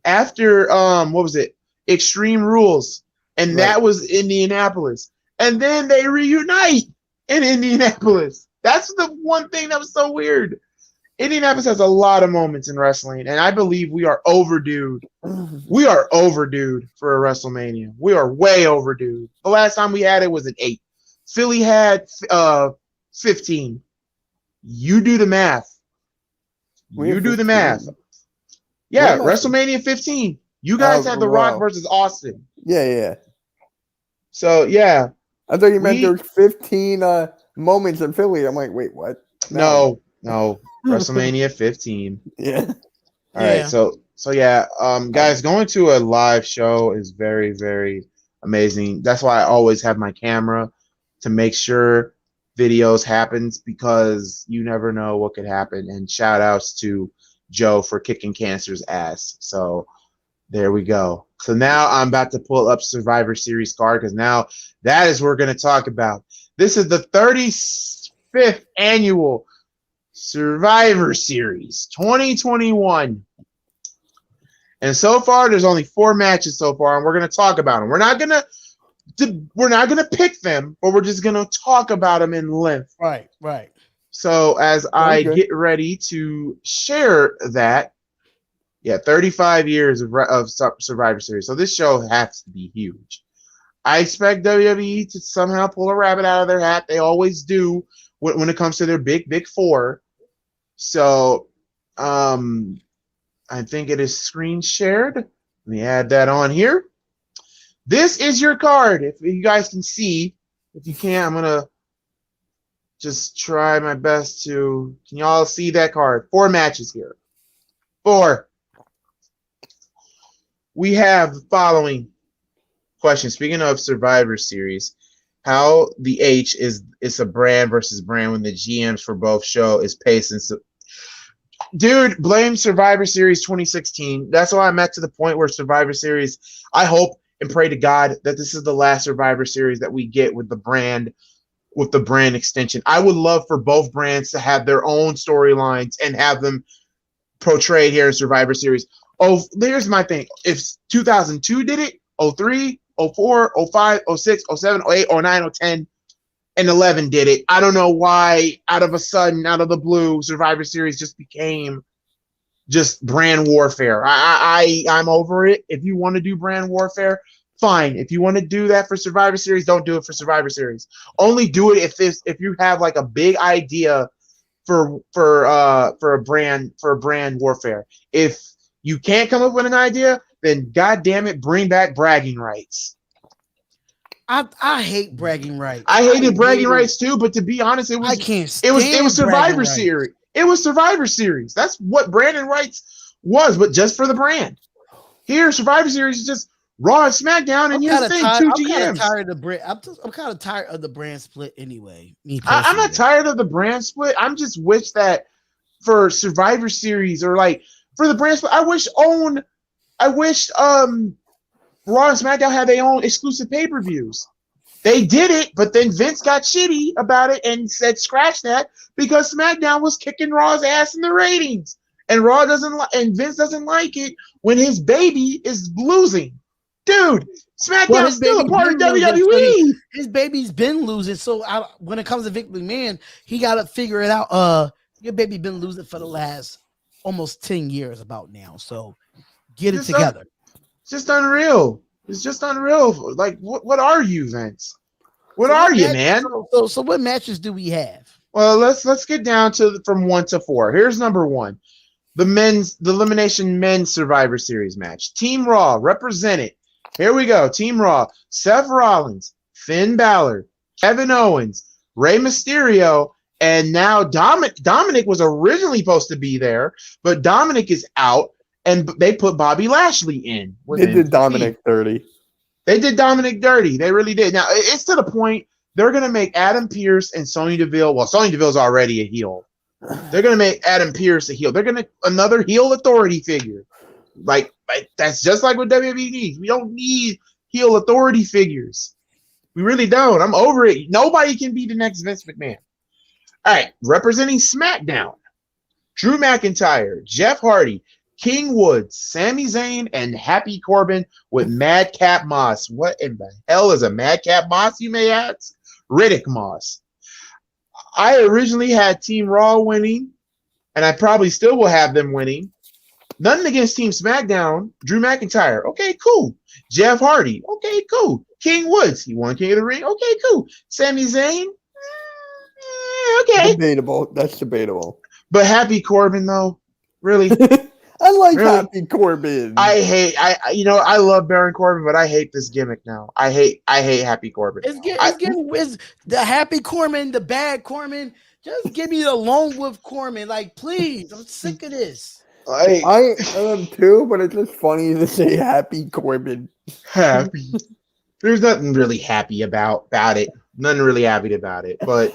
after what was it? Extreme Rules. And that was Indianapolis. And then they reunite in Indianapolis. That's the one thing that was so weird. Indianapolis has a lot of moments in wrestling, and I believe we are overdue. We are overdue for a WrestleMania. We are way overdue. The last time we had it was at 8. Philly had 15. You do the math. You do the math. Yeah, WrestleMania 15. You guys had The Rock versus Austin. Yeah. So yeah, I thought you meant We- there was 15 moments in Philly. I'm like, wait, what? No. WrestleMania 15. Yeah. All right, Yeah. so yeah, guys, going to a live show is very, very amazing. That's why I always have my camera to make sure videos happens because you never know what could happen. And shout outs to Joe for kicking cancer's ass. So there we go. So now I'm about to pull up Survivor Series card because now that is what we're going to talk about. This is the 35th annual Survivor Series 2021. And so far, there's only 4 matches so far, and we're going to talk about them. We're not gonna pick them, but we're just gonna talk about them in length. Right. So as I get ready to share that, 35 years of Survivor Series. So this show has to be huge. I expect WWE to somehow pull a rabbit out of their hat. They always do when it comes to their big 4. So I think it is screen shared. Let me add that on here. This is your card. If you guys can see, if you can't, I'm going to just try my best to. Can y'all see that card? 4 matches here. 4. We have the following question. Speaking of Survivor Series, how the H is a brand versus brand when the GMs for both show is Pace and dude, blame Survivor Series 2016. That's why I'm at to the point where Survivor Series, I hope and pray to God that this is the last Survivor Series that we get with the brand extension. I would love for both brands to have their own storylines and have them portrayed here in Survivor Series. Oh, there's my thing. If 2002 did it, 03, 04, 05, 06, 07, 08, 09, 010, and 11 did it. I don't know why out of the blue, Survivor Series just became just brand warfare. I'm over it. If you want to do brand warfare, fine. If you want to do that for Survivor Series, don't do it for Survivor Series. Only do it if you have like a big idea for a brand warfare. If you can't come up with an idea, then God damn it, bring back bragging rights. I hate bragging rights. I hated bragging rights too, but to be honest, it was Survivor Series. It was Survivor Series. That's what Brandon Rights was, but just for the brand. Here, Survivor Series is just Raw and SmackDown, and here's the thing, 2 GMs. I'm kind of tired of the brand split anyway. I'm not tired of the brand split. I'm just wish that for Survivor Series or like for the brand split, I wish Raw and SmackDown had their own exclusive pay-per-views. They did it, but then Vince got shitty about it and said scratch that because SmackDown was kicking Raw's ass in the ratings. And Vince doesn't like it when his baby is losing. Dude, SmackDown's still a part of WWE. His baby's been losing. So when it comes to Vince McMahon, he got to figure it out. Your baby been losing for the last almost 10 years about now. So get it together. It's just unreal. It's just unreal. Like, what are you, Vince? What are you, man? So what matches do we have? Well, let's get down to from 1 to 4. Here's number 1. The Elimination Men's Survivor Series match. Team Raw represented. Here we go. Team Raw. Seth Rollins, Finn Balor, Kevin Owens, Rey Mysterio, and now Dominic was originally supposed to be there, but Dominic is out. And they put Bobby Lashley in. They did Dominic dirty. They did Dominic dirty. They really did. Now, it's to the point they're going to make Adam Pearce and Sonya Deville. Well, Sonya Deville's already a heel. They're going to make Adam Pearce a heel. They're going to another heel authority figure. Like that's just like what WWE needs. We don't need heel authority figures. We really don't. I'm over it. Nobody can be the next Vince McMahon. All right. Representing SmackDown, Drew McIntyre, Jeff Hardy, King Woods, Sami Zayn, and Happy Corbin with Madcap Moss. What in the hell is a Madcap Moss, you may ask? Riddick Moss. I originally had Team Raw winning, and I probably still will have them winning. Nothing against Team SmackDown. Drew McIntyre. Okay, cool. Jeff Hardy. Okay, cool. King Woods. He won King of the Ring. Okay, cool. Sami Zayn. Okay. Debatable. That's debatable. But Happy Corbin, though, really? I like Really? Happy Corbin. I love Baron Corbin, but I hate this gimmick now. I hate Happy Corbin. It's the Happy Corbin, the bad Corbin. Just give me the Lone Wolf Corbin. Like, please. I'm sick of this. I am too, but it's just funny to say Happy Corbin. Happy. There's nothing really happy about it. Nothing really happy about it. But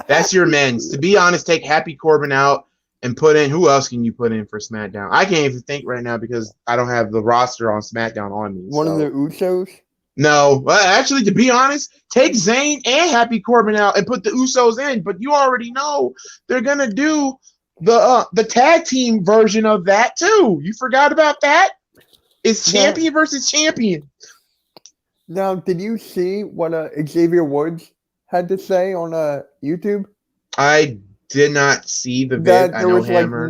that's your men's. To be honest, take Happy Corbin out and put in. Who else can you put in for SmackDown? I can't even think right now because I don't have the roster on SmackDown on me. One of the Usos? No, actually, to be honest, take Zayn and Happy Corbin out and put the Usos in. But you already know they're gonna do the tag team version of that too. You forgot about that? It's champion versus champion. Now, did you see what Xavier Woods had to say on YouTube? I did not see the vid. That I there know was Hammer.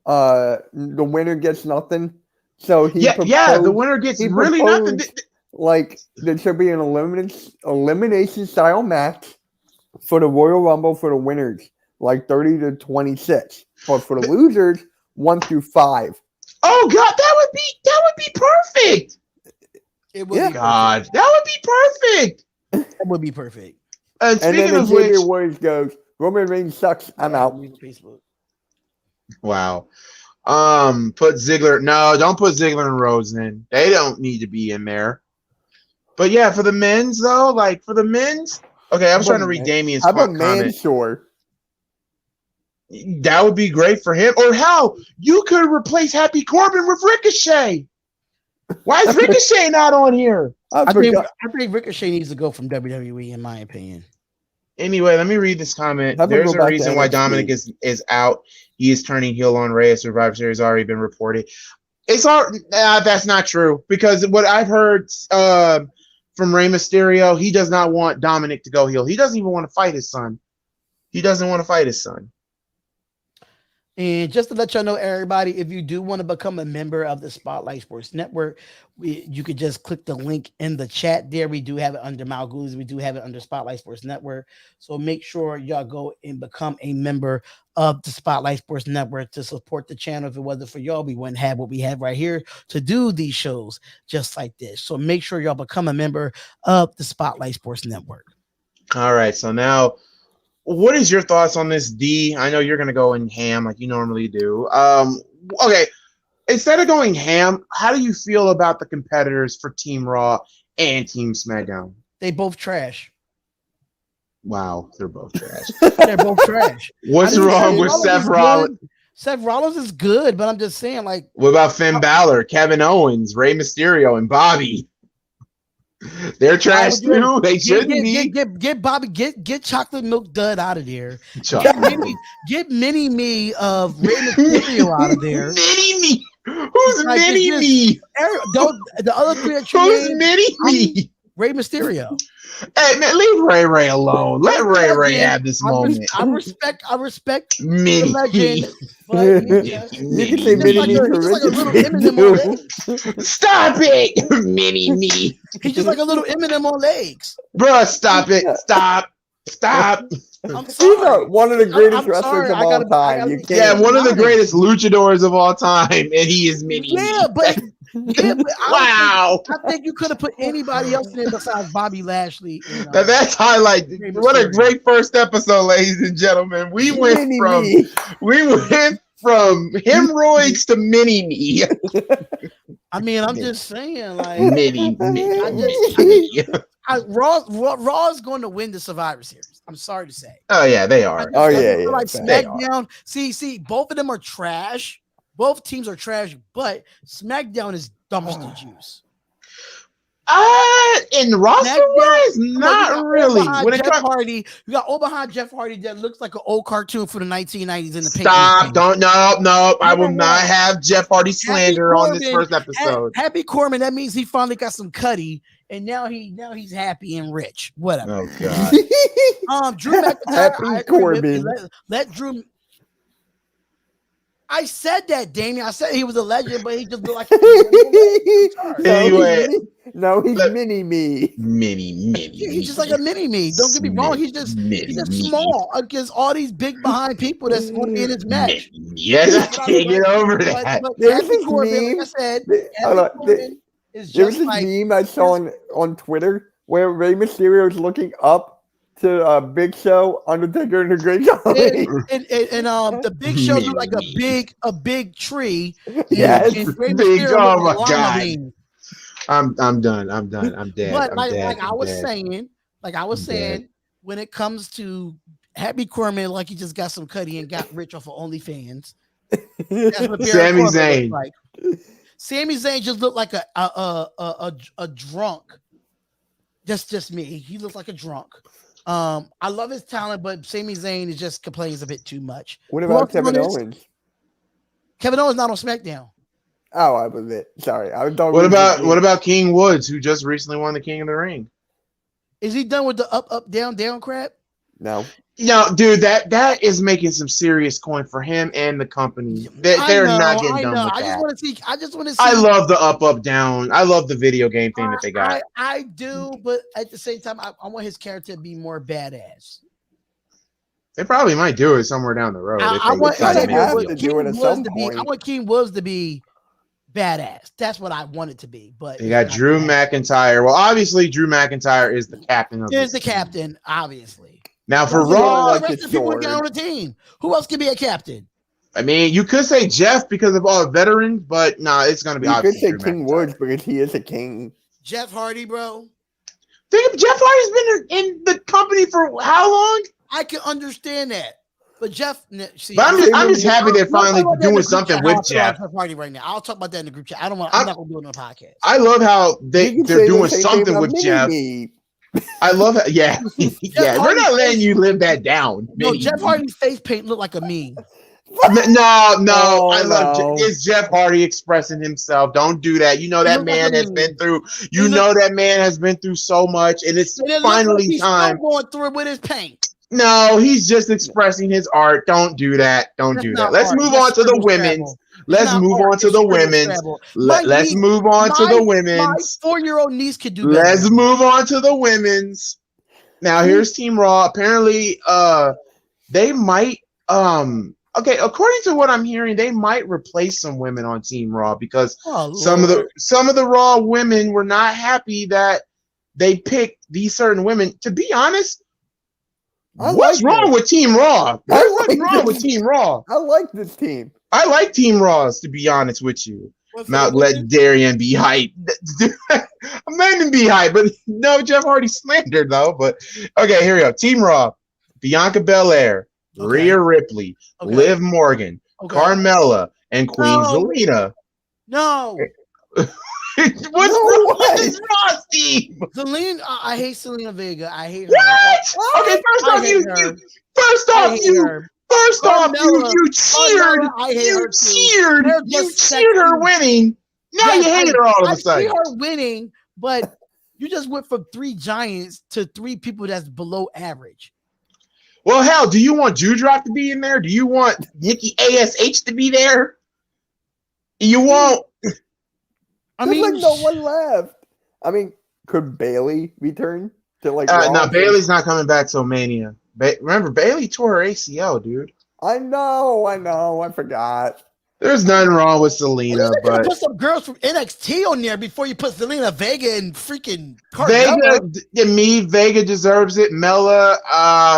the winner gets nothing. So the winner gets really nothing. Like there should be an elimination style match for the Royal Rumble for the winners, like 30 to 26. But for the losers, 1 through 5. Oh God, that would be perfect. It would be God, that would be perfect. That would be perfect. And speaking then of which, Xavier Woods goes, Roman Reigns sucks. I'm out. Facebook. Wow. Put Ziggler. No, don't put Ziggler and Rhodes in. They don't need to be in there. But yeah, for the men's though, okay, I was trying to read Damien's How about comment. Mansoor? That would be great for him. Or hell, you could replace Happy Corbin with Ricochet. Why is Ricochet not on here? I think Ricochet needs to go from WWE, in my opinion. Anyway, let me read this comment. Have There's him go a back reason to why NXT. Dominic is out. He is turning heel on Rey. Survivor Series already been reported. It's all that's not true because what I've heard from Rey Mysterio, he does not want Dominic to go heel. He doesn't even want to fight his son. And just to let y'all know, everybody, if you do want to become a member of the Spotlight Sports Network, you could just click the link in the chat there. We do have it under Malcgoolie. We do have it under Spotlight Sports Network. So make sure y'all go and become a member of the Spotlight Sports Network to support the channel. If it wasn't for y'all, we wouldn't have what we have right here to do these shows just like this. So make sure y'all become a member of the Spotlight Sports Network. All right, so now, what is your thoughts on this, D? I know you're going to go in ham like you normally do. Okay, instead of going ham, how do you feel about the competitors for Team Raw and Team SmackDown? They both trash. Wow, they're both trash. They're both trash. What's wrong with Seth Rollins? Seth Rollins is good, but I'm just saying, like, What about Finn Balor, Kevin Owens, Rey Mysterio, and Bobby? They're trash too. They shouldn't be. Get Bobby, get chocolate milk dud out of there. Chocolate. Get mini me of Rey Mysterio out of there. Mini me. Who's Like, mini it's me? The other three that you Who's named, mini me? Rey Mysterio. Hey man, leave Ray alone. Let Ray have this moment. I respect Mini the legend, me. but You can say mini me for he's like a little Richard. Eminem on legs. Stop it, mini me. He's just like a little Eminem on legs. Bruh, stop it. Stop. I'm He's sorry. one of the greatest I'm wrestlers sorry, of I all gotta- I time. gotta- You can't. Yeah, one of the honest. greatest luchadors of all time, and he is mini Yeah, me. but Wow. I think you could have put anybody else in there besides Bobby Lashley. And, Now that's highlight. Rey What a Mysterio. great first episode, ladies and gentlemen. We went Mini from me. hemorrhoids to mini me. I mean, I'm just saying, like, Mini me. Raw is going to win the Survivor Series. I'm sorry to say. Oh yeah, they are. Oh, yeah, I yeah, feel like they are. SmackDown. See, both of them are trash. Both teams are trash, but SmackDown is dumpster juice. In roster wise, not really. When it Jeff comes, Hardy, you got all behind Jeff Hardy that looks like an old cartoon from the 1990s in the pink. stop! Don't no. I will No. not have Jeff Hardy slander on this first episode. Happy Corbin. That means he finally got some cutty, and now he's happy and rich. Whatever. Oh God. Drew McIntyre. Happy I agree with Corbin. you. Let Drew. I said that, Damien. I said he was a legend, but he just looked like Anyway. He's mini me. He's just like a mini me. Don't get me wrong. He's just small against all these big behind people that's going to be in his match. Yes, I can't get over that. But There's Happy this Corbin, meme. like I said, Hold on. Happy Corbin is There was just this like meme I saw on Twitter where Rey Mysterio is looking up to Big Show, Undertaker, and the Great Khali. and the Big Show looked like a big tree. Yes, and Rey big. Mysterio Oh looked like my a God. lima bean. I'm done. I'm dead. But I'm like dead. I was I'm saying, when it comes to Happy Corbin, like he just got some cutty and got rich off of OnlyFans. That's what Baron Sami Corbin Zayn. looked like. Sami Zayn just looked like a drunk. That's just me. He looks like a drunk. I love his talent, but Sami Zayn is just complains a bit too much. What about Kevin Owens? Kevin Owens not on SmackDown. Oh, I was it. Sorry, I was What about King Woods, who just recently won the King of the Ring? Is he done with the up, down crap? No. Dude, that is making some serious coin for him and the company. They're not getting done with that. I just want to see. I love the up, down. I love the video game thing that they got. I do, but at the same time, I want his character to be more badass. They probably might do it somewhere down the road. I want King Woods to be badass. That's what I want it to be. But they got Drew McIntyre. Well, obviously, Drew McIntyre is the captain. Is the captain, obviously. Now for Raw, people get on the team. Who else can be a captain? I mean, you could say Jeff because of all the veterans, but it's going to be. You could say Drew King Woods because he is a king. Jeff Hardy, bro. Jeff Hardy's been in the company for how long? I can understand that, but Jeff. See, but I'm just happy they're finally doing something with Jeff Hardy right now. I'll talk about that in the group chat. I'm not going to do it on the podcast. I love how they're doing something with Jeff. I love it. Yeah. We're not letting you live that down. No, Jeff Hardy's face paint looked like a meme. No. I love it's Jeff Hardy expressing himself. Don't do that. You know that man has been through. That man has been through so much, and it's finally time. Going through it with his paint. No, he's just expressing his art. Don't do that. Don't do that. Let's move on to the women's. Let's move on to the women's. Let's move on to the women's. My 4-year-old niece could do that. Let's move on to the women's. Now here's Team Raw. Apparently, they might okay, according to what I'm hearing, they might replace some women on Team Raw because some of the Raw women were not happy that they picked these certain women. To be honest, what's wrong with Team Raw? What's wrong with Team Raw? I like this team. I like Team Raws, to be honest with you. Let Darian be hype. I'm letting him be hype, but no, Jeff Hardy slandered though. But okay, here we go. Team Raw: Bianca Belair, Rhea Ripley, Liv Morgan, Carmella, and Queen Zelina. No. What's wrong with this Raw team? Zelina, I hate Zelina Vega. I hate her. What? Okay, First off, you cheered her winning. Now you hate her all of a sudden. I see her winning, but you just went from 3 giants to 3 people that's below average. Well, hell, do you want Dewdrop to be in there? Do you want Nikki ASH to be there? You won't. I mean, like no one left. I mean, could Bailey return to like? No, Bailey's not coming back till Mania. Remember, Bailey tore her ACL, dude. I know. I forgot. There's nothing wrong with Selena, but put some girls from NXT on there before you put Zelina Vega and freaking Carmella. Vega deserves it. Mella,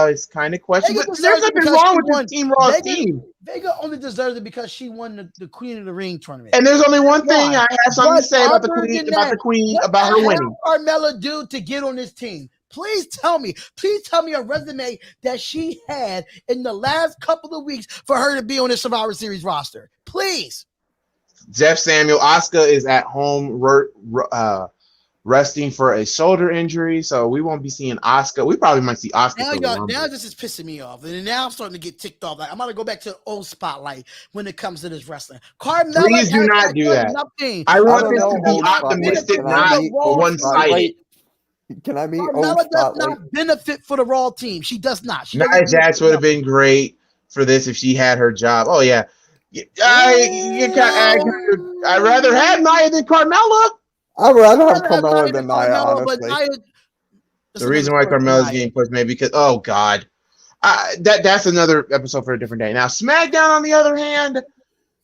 it's kind of questionable. There's nothing wrong with this Team Raw team. Vega only deserves it because she won the Queen of the Ring tournament. And there's only one thing I have something to say about the Queen, about her winning. What did Carmella do to get on this team? Please tell me a resume that she had in the last couple of weeks for her to be on the Survivor Series roster. Please. Jeff Samuel, Asuka is at home resting for a shoulder injury, so we won't be seeing Asuka. We probably might see Asuka. Now this is pissing me off, and now I'm starting to get ticked off. Like I'm gonna go back to the old spotlight when it comes to this wrestling. Carmella, please do not do that. Nothing. I want this to be optimistic, not one-sided. Can I meet Carmella does not benefit for the Raw team. She does not. Nia Jax would have been great for this if she had her job. Oh yeah. I'd rather have Nia than Carmella. I'd rather have I'd Carmella Nia than than Nia, Carmella, but honestly. Nia. The reason why Carmella's getting pushed, maybe because God, that's another episode for a different day. Now SmackDown, on the other hand,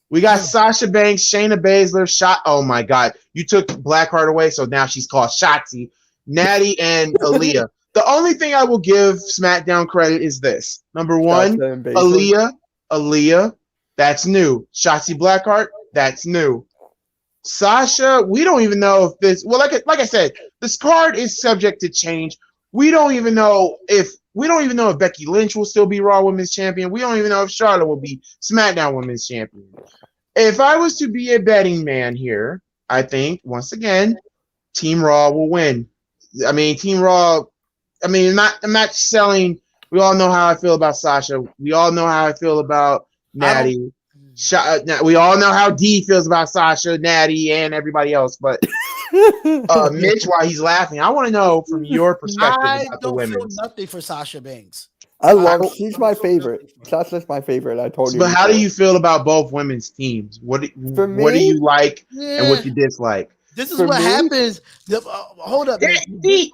we got Sasha Banks, Shayna Baszler, oh my God, you took Blackheart away, so now she's called Shotzi, Natty, and Aaliyah. The only thing I will give SmackDown credit is this: number one, Aaliyah, that's new. Shotzi Blackheart, that's new. Sasha, we don't even know if this. Well, like I said, this card is subject to change. We don't even know if Becky Lynch will still be Raw Women's Champion. We don't even know if Charlotte will be SmackDown Women's Champion. If I was to be a betting man here, I think once again, Team Raw will win. I mean, Team Raw. I mean, I'm not selling. We all know how I feel about Sasha. We all know how I feel about Natty. We all know how D feels about Sasha, Natty, and everybody else. But Mitch, while he's laughing, I want to know from your perspective about the women. I don't feel nothing for Sasha Banks. She's my favorite. Sasha's my favorite. I told you. But how do you feel about both women's teams? What do you like and what you dislike? This is what happens. Hold up, man.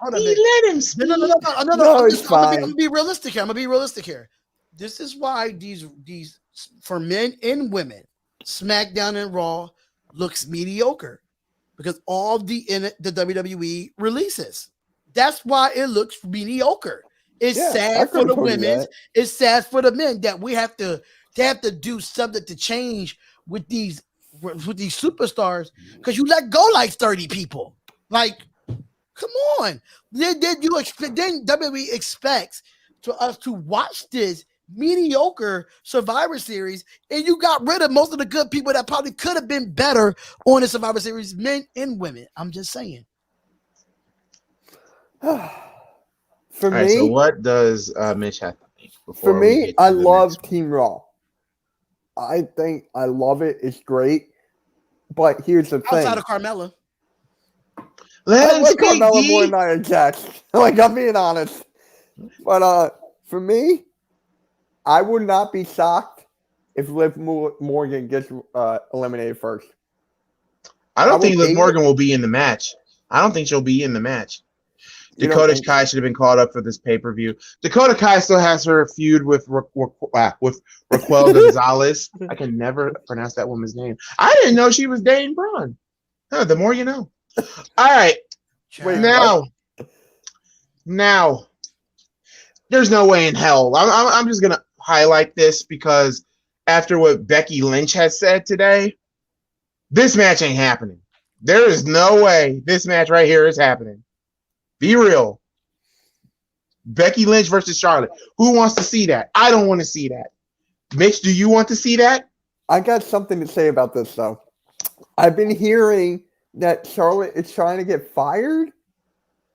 Hold up, let him speak. No. I'm gonna be realistic here. This is why these for men and women, SmackDown and Raw looks mediocre because all the WWE releases. That's why it looks mediocre. It's sad for the women. It's sad for the men that they have to do something to change with these superstars because you let go like 30 people. Like, come on. Then WWE expects us to watch this mediocre Survivor Series, and you got rid of most of the good people that probably could have been better on the Survivor Series, men and women. I'm just saying. For me, so what does Mitch have to think? For me, I love Team Raw. I think I love it. It's great. But here's the thing. Outside of Carmella. I like Carmella more than Nia Jax. Like, I'm being honest. But for me, I would not be shocked if Liv Morgan gets eliminated first. I don't think Liv Morgan will be in the match. I don't think she'll be in the match. Dakota Kai should have been called up for this pay-per-view. Dakota Kai still has her feud with Raquel Gonzalez. I can never pronounce that woman's name. I didn't know she was dating Braun. The more you know. All right. Wait, now, there's no way in hell. I'm just going to highlight this because after what Becky Lynch has said today, this match ain't happening. There is no way this match right here is happening. Be real. Becky Lynch versus Charlotte. Who wants to see that? I don't want to see that. Mitch, do you want to see that? I got something to say about this, though. I've been hearing that Charlotte is trying to get fired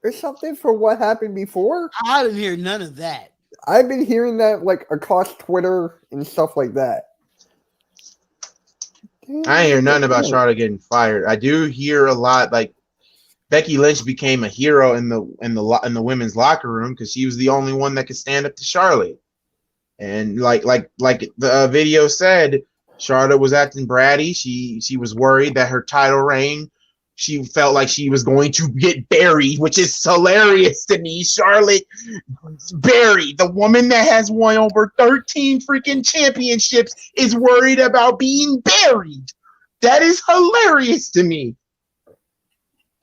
or something for what happened before. I didn't hear none of that. I've been hearing that like across Twitter and stuff like that. I ain't hear nothing about Charlotte getting fired. I do hear a lot like Becky Lynch became a hero in the women's locker room because she was the only one that could stand up to Charlotte. And like the video said, Charlotte was acting bratty. She was worried that her title reign, she felt like she was going to get buried, which is hilarious to me. Charlotte buried. The woman that has won over 13 freaking championships is worried about being buried. That is hilarious to me.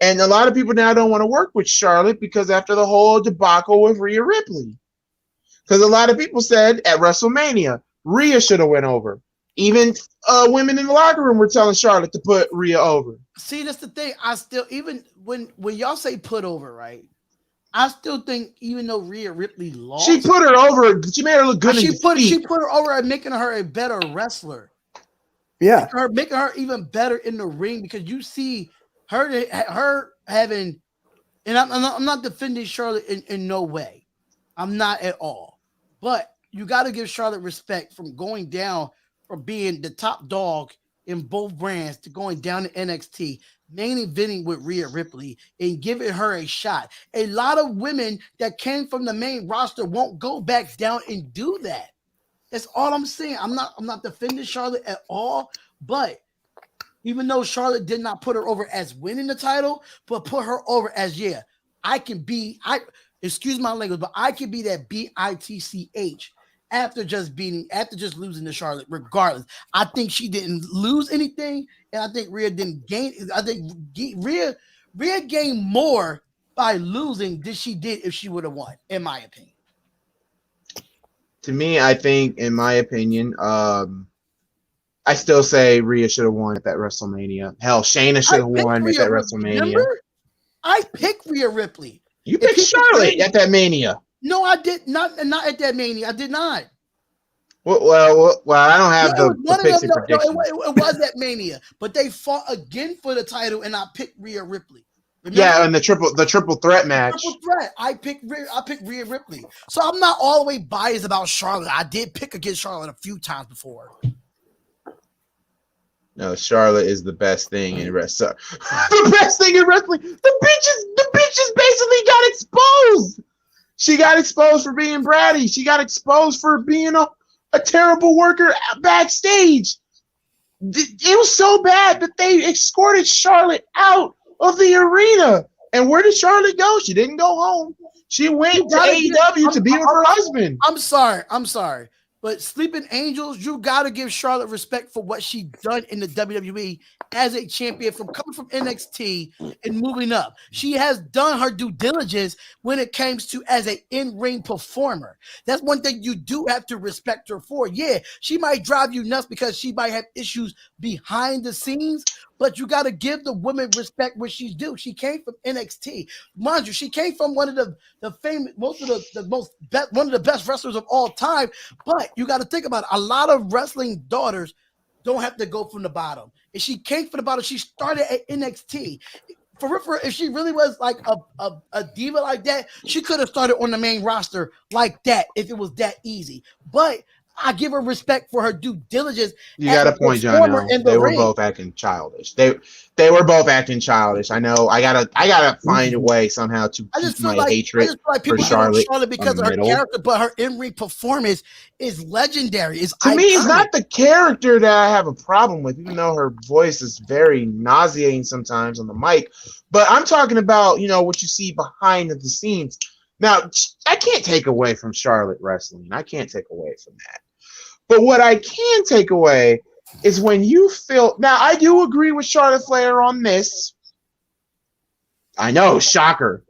And a lot of people now don't want to work with Charlotte because after the whole debacle with Rhea Ripley. Because a lot of people said at WrestleMania, Rhea should have went over. Even women in the locker room were telling Charlotte to put Rhea over. See, that's the thing. I still, even when y'all say put over, right? I still think even though Rhea Ripley lost, she put her over. She made her look good. She put her over and making her a better wrestler. Yeah, making her even better in the ring because you see her having, and I'm not defending Charlotte in no way. I'm not at all. But you got to give Charlotte respect from going down from being the top dog in both brands to going down to NXT, main eventing with Rhea Ripley and giving her a shot. A lot of women that came from the main roster won't go back down and do that. That's all I'm saying. I'm not defending Charlotte at all, but even though Charlotte did not put her over as winning the title, but put her over as excuse my language, but I can be that BITCH after just losing to Charlotte, regardless. I think she didn't lose anything, and I think Rhea didn't gain. I think Rhea gained more by losing than she did if she would have won, in my opinion. To me, I think, in my opinion, I still say Rhea should have won at that WrestleMania. Hell, Shayna should have won at that WrestleMania. Remember? I picked Rhea Ripley. You picked Charlotte at that Mania. No, I did not at that Mania. I did not. Well, I don't have the pixie prediction. It was that Mania, but they fought again for the title, and I picked Rhea Ripley. Remember? Yeah, and the triple threat match. Triple threat. I picked Rhea Ripley. So I'm not all the way biased about Charlotte. I did pick against Charlotte a few times before. No, Charlotte is the best thing in wrestling. The best thing in wrestling. The bitches basically got exposed. She got exposed for being bratty. She got exposed for being a terrible worker backstage. It was so bad that they escorted Charlotte out of the arena. And where did Charlotte go? She didn't go home. She went to AEW to be with her husband. I'm sorry. But Sleeping Angels, you got to give Charlotte respect for what she done in the WWE as a champion from coming from NXT and moving up. She has done her due diligence when it comes to as an in-ring performer. That's one thing you do have to respect her for. Yeah, she might drive you nuts because she might have issues behind the scenes, but you got to give the women respect what she's due. She came from NXT. Mind you, she came from one of the famous, one of the best wrestlers of all time. But you got to think about it. A lot of wrestling daughters don't have to go from the bottom. If she came from the bottom, she started at NXT. For if she really was like a diva like that, she could have started on the main roster like that if it was that easy. But I give her respect for her due diligence. You got a point, John. They were both acting childish. They were both acting childish. I know. I gotta find a way somehow to keep my hatred for Charlotte because of her character, but her in-ring performance is legendary. To me, it's not the character that I have a problem with, even though her voice is very nauseating sometimes on the mic. But I'm talking about, what you see behind the scenes. Now, I can't take away from Charlotte wrestling. I can't take away from that. But what I can take away is when you feel... Now, I do agree with Charlotte Flair on this. I know, shocker.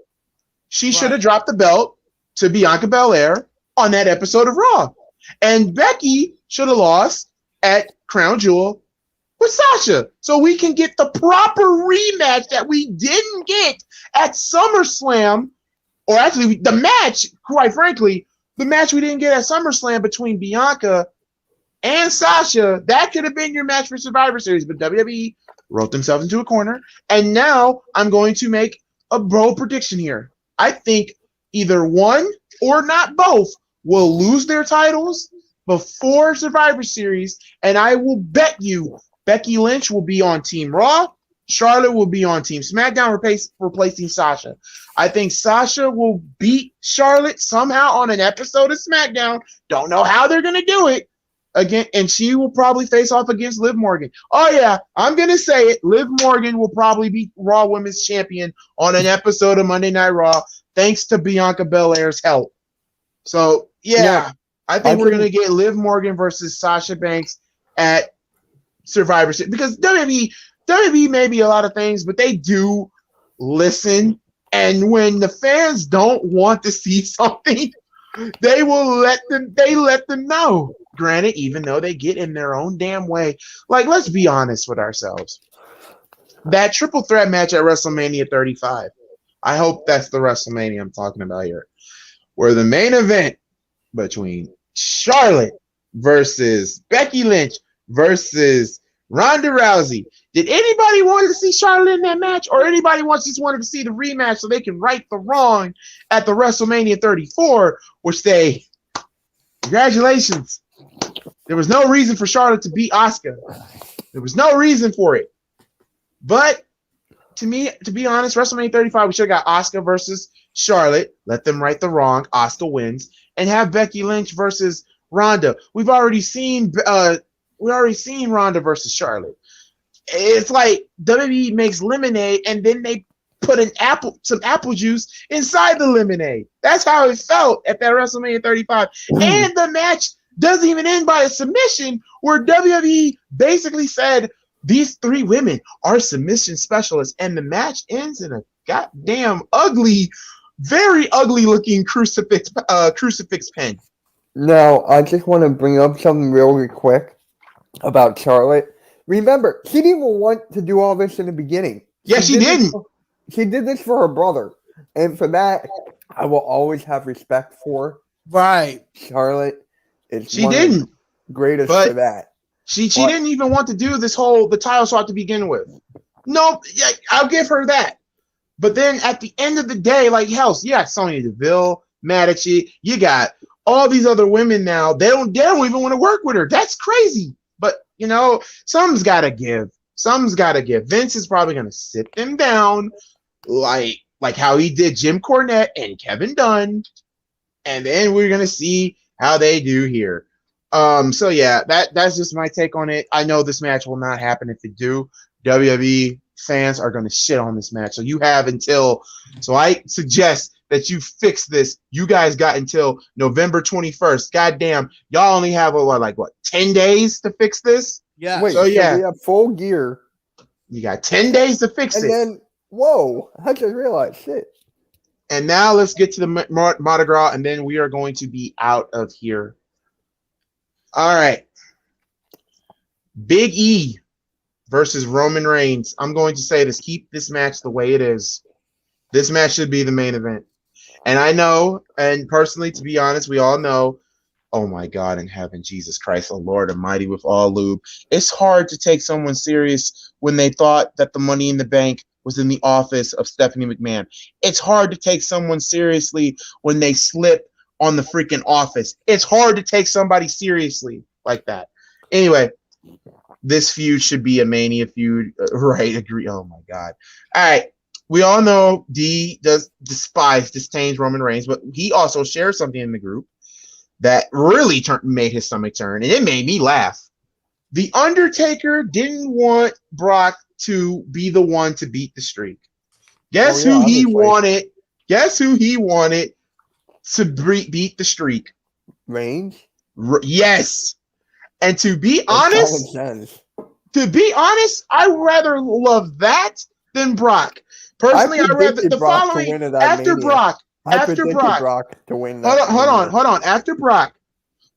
She should have dropped the belt to Bianca Belair on that episode of Raw. And Becky should have lost at Crown Jewel with Sasha. So we can get the proper rematch that we didn't get at SummerSlam. Or actually, the match, quite frankly, the match we didn't get at SummerSlam between Bianca and Sasha, that could have been your match for Survivor Series, but WWE wrote themselves into a corner. And now I'm going to make a bold prediction here. I think either one or not both will lose their titles before Survivor Series, and I will bet you Becky Lynch will be on Team Raw, Charlotte will be on Team SmackDown, replacing Sasha. I think Sasha will beat Charlotte somehow on an episode of SmackDown. Don't know how they're going to do it. Again, and she will probably face off against Liv Morgan. Oh, yeah, I'm going to say it. Liv Morgan will probably be Raw Women's Champion on an episode of Monday Night Raw, thanks to Bianca Belair's help. So, yeah. I think we're going to get Liv Morgan versus Sasha Banks at Survivor Series. Because WWE may be a lot of things, but they do listen. And when the fans don't want to see something, they let them know. Granted, even though they get in their own damn way. Like, let's be honest with ourselves. That triple threat match at WrestleMania 35, I hope that's the WrestleMania I'm talking about here, where the main event between Charlotte versus Becky Lynch versus Ronda Rousey. Did anybody want to see Charlotte in that match, or anybody just wanted to see the rematch so they can right the wrong at the WrestleMania 34, which they, congratulations. There was no reason for Charlotte to beat Asuka. There was no reason for it. But to me, to be honest, WrestleMania 35, we should have got Asuka versus Charlotte. Let them right the wrong. Asuka wins. And have Becky Lynch versus Ronda. We've already seen Ronda versus Charlotte. It's like WWE makes lemonade and then they put some apple juice inside the lemonade. That's how it felt at that WrestleMania 35. And the match doesn't even end by a submission where WWE basically said these three women are submission specialists, and the match ends in a goddamn ugly, very ugly looking crucifix pen. Now, I just want to bring up something really quick about Charlotte. Remember, she didn't even want to do all this in the beginning. Yeah, she didn't. She did this for her brother. And for that, I will always have respect for. Right. Charlotte is she didn't. Greatest for that. She didn't even want to do the title shot to begin with. No, yeah, I'll give her that. But then at the end of the day, like hell, you got Sonya Deville, Medici, you got all these other women now. They don't even want to work with her. That's crazy. But you know, something's gotta give. Something's gotta give. Vince is probably gonna sit them down like how he did Jim Cornette and Kevin Dunn, and then we're gonna see how they do here. So yeah, that's just my take on it. I know this match will not happen. If it do, WWE fans are gonna shit on this match. So you have until. So I suggest that you fix this. You guys got until November 21st. Goddamn, y'all only have 10 days to fix this. Yeah. Wait, so yeah, we have full gear. You got 10 days to fix it. And then, whoa, I just realized shit. And now let's get to the Mardi Gras, and then we are going to be out of here. All right. Big E versus Roman Reigns. I'm going to say this. Keep this match the way it is. This match should be the main event. And I know, and personally, to be honest, we all know, oh my God in heaven, Jesus Christ, the Lord Almighty with all lube. It's hard to take someone serious when they thought that the Money in the Bank was in the office of Stephanie McMahon. It's hard to take someone seriously when they slip on the freaking Office. It's hard to take somebody seriously like that. Anyway, this feud should be a Mania feud. Right, agree. Oh my God. All right. We all know D does disdains Roman Reigns, but he also shares something in the group that really made his stomach turn, and it made me laugh. The Undertaker didn't want Brock to be the one to beat the streak. Guess who he wanted? Guess who he wanted to beat the streak? Reigns? Yes. And to be honest, I rather love that than Brock. Personally, I'd rather the following after Brock. After Brock to win. Hold on. After Brock,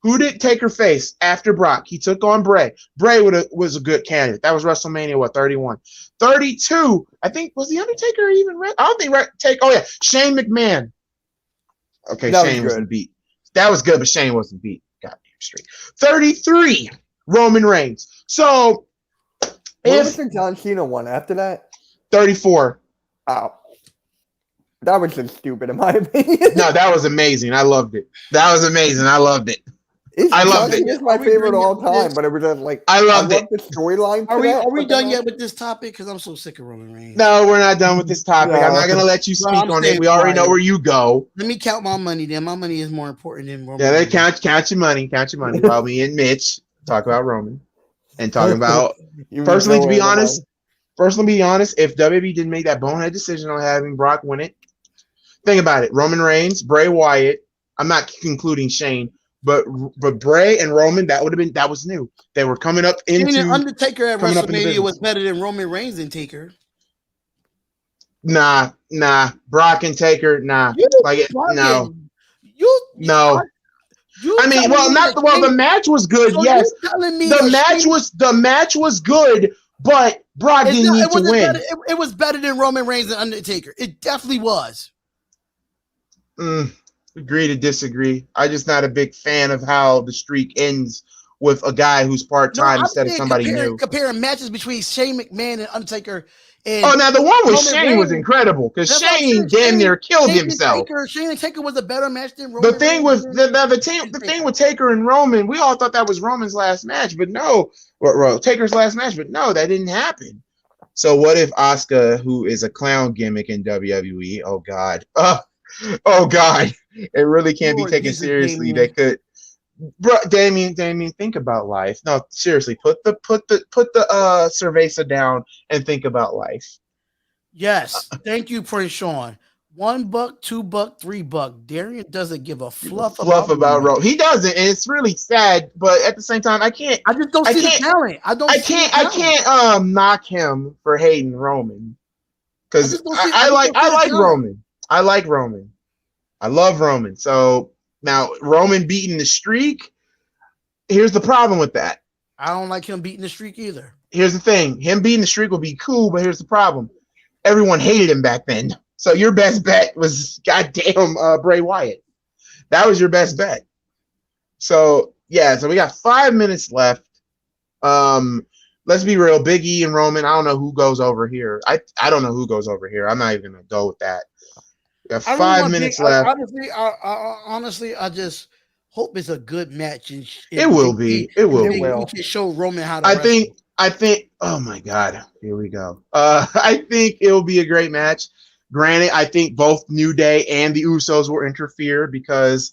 who did Taker face after Brock? He took on Bray. Bray was a good candidate. That was WrestleMania 31, 32. I think was the Undertaker even? I don't think Shane McMahon. Okay, Shane wasn't beat. That was good, but Shane wasn't beat. Goddamn straight. 33. Roman Reigns. So what was the John Cena one after that? 34. Oh. That was just stupid, in my opinion. No, that was amazing. I loved it. That was amazing. I loved it. I loved it. It's my favorite of all time, but it was just like I loved it. The storyline. Are we done yet with this topic? Because I'm so sick of Roman Reigns. No, we're not done with this topic. I'm not gonna let you speak on it. We already know where you go. Let me count my money. Then my money is more important than Roman. Yeah, count your money. Count your money. While me and Mitch talk about Roman and talking about personally, to be honest, if WWE didn't make that bonehead decision on having Brock win it, think about it. Roman Reigns, Bray Wyatt. I'm not concluding Shane, but Bray and Roman, that was new. They were coming up into Undertaker at WrestleMania was better than Roman Reigns and Taker. Nah. Brock and Taker, nah. No. The match was good. So yes, the match was good, but Brock didn't need to win. It was better than Roman Reigns and Undertaker. It definitely was. Agree to disagree. I'm just not a big fan of how the streak ends with a guy who's part-time instead of somebody new. Comparing matches between Shane McMahon and Undertaker. Now the one with Shane was incredible because Shane damn near killed himself. Shane and Taker was a better match than Roman. The thing with Taker and Roman, we all thought that was Roman's last match, but no, Taker's last match, but no, that didn't happen. So what if Asuka, who is a clown gimmick in WWE, oh God, it really can't be taken seriously. Bro, Damien, think about life. No, seriously, put the cerveza down and think about life. Yes, thank you, Prince Sean. $1, $2, $3. Darian doesn't give a fluff about Roman. He doesn't, and it's really sad. But at the same time, I just don't see the talent. I can't knock him for hating Roman because I like Roman. I like Roman. I love Roman. So now Roman beating the streak. Here's the problem with that. I don't like him beating the streak either. Here's the thing. Him beating the streak would be cool, but here's the problem. Everyone hated him back then. So your best bet was goddamn Bray Wyatt. That was your best bet. So yeah, so we got 5 minutes left. Let's be real. Big E and Roman. I don't know who goes over here. I don't know who goes over here. I'm not even gonna go with that. We got 5 minutes left. Honestly, I just hope it's a good match. And it will be. It will be. We can show Roman how to. I think. Oh my God. Here we go. I think it will be a great match. Granted, I think both New Day and the Usos will interfere because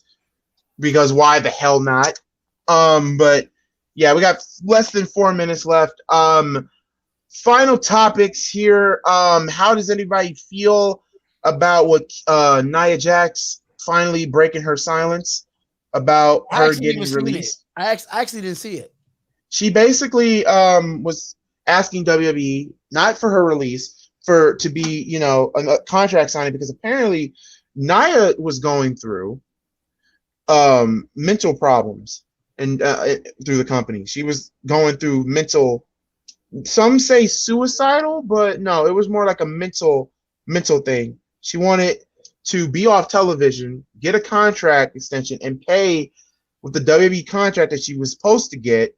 why the hell not? But yeah, we got less than 4 minutes left. Final topics here. How does anybody feel about what Nia Jax finally breaking her silence about her getting released? I actually didn't see it. She basically was asking WWE not for her release, to be, a contract signing, because apparently Nia was going through mental problems and through the company. She was going through mental, some say suicidal, but no, it was more like a mental thing. She wanted to be off television, get a contract extension, and pay with the WWE contract that she was supposed to get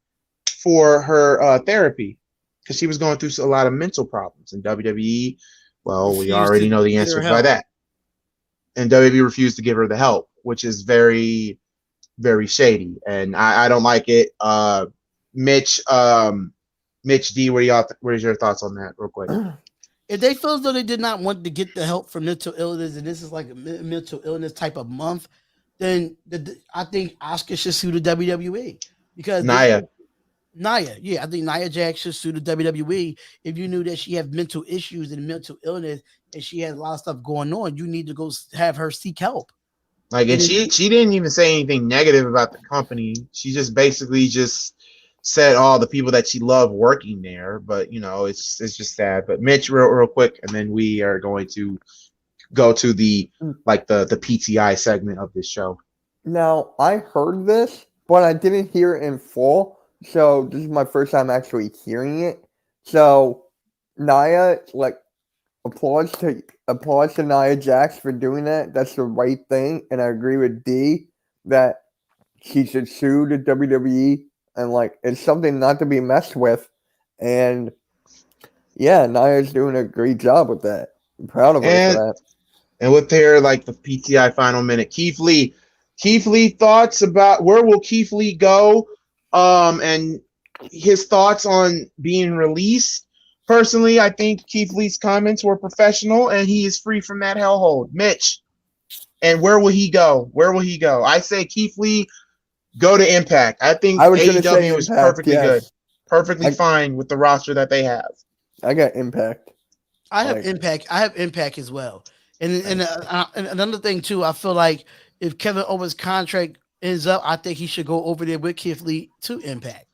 for her therapy, because she was going through a lot of mental problems. And WWE, well, we already know the answer by that. And WWE refused to give her the help, which is very, very shady. And I don't like it. Mitch D, what is your thoughts on that real quick? If they feel as though they did not want to get the help for mental illness, and this is like a mental illness type of month, then I think Asuka should sue the WWE. Because Nia, yeah, I think Nia Jax should sue the WWE. If you knew that she had mental issues and mental illness and she had a lot of stuff going on, you need to go have her seek help. Like, and she didn't even say anything negative about the company. She just basically said all the people that she loved working there. But it's just sad. But Mitch, real quick, and then we are going to go to the PTI segment of this show. Now, I heard this, but I didn't hear it in full. So this is my first time actually hearing it. So Nia, applause to Nia Jax for doing that. That's the right thing. And I agree with D that she should sue the WWE, and it's something not to be messed with. And yeah, Nia's doing a great job with that. I'm proud of her for that. And with the PTI final minute, Keith Lee thoughts about where will Keith Lee go? And his thoughts on being released. Personally, I think Keith Lee's comments were professional, and he is free from that hellhole. Mitch, and where will he go? I say Keith Lee go to Impact. I think AEW is perfectly good, perfectly fine with the roster that they have. I got Impact. I have Impact as well. And another thing too, I feel like if Kevin Owens' contract ends up, I think he should go over there with Keith Lee to Impact.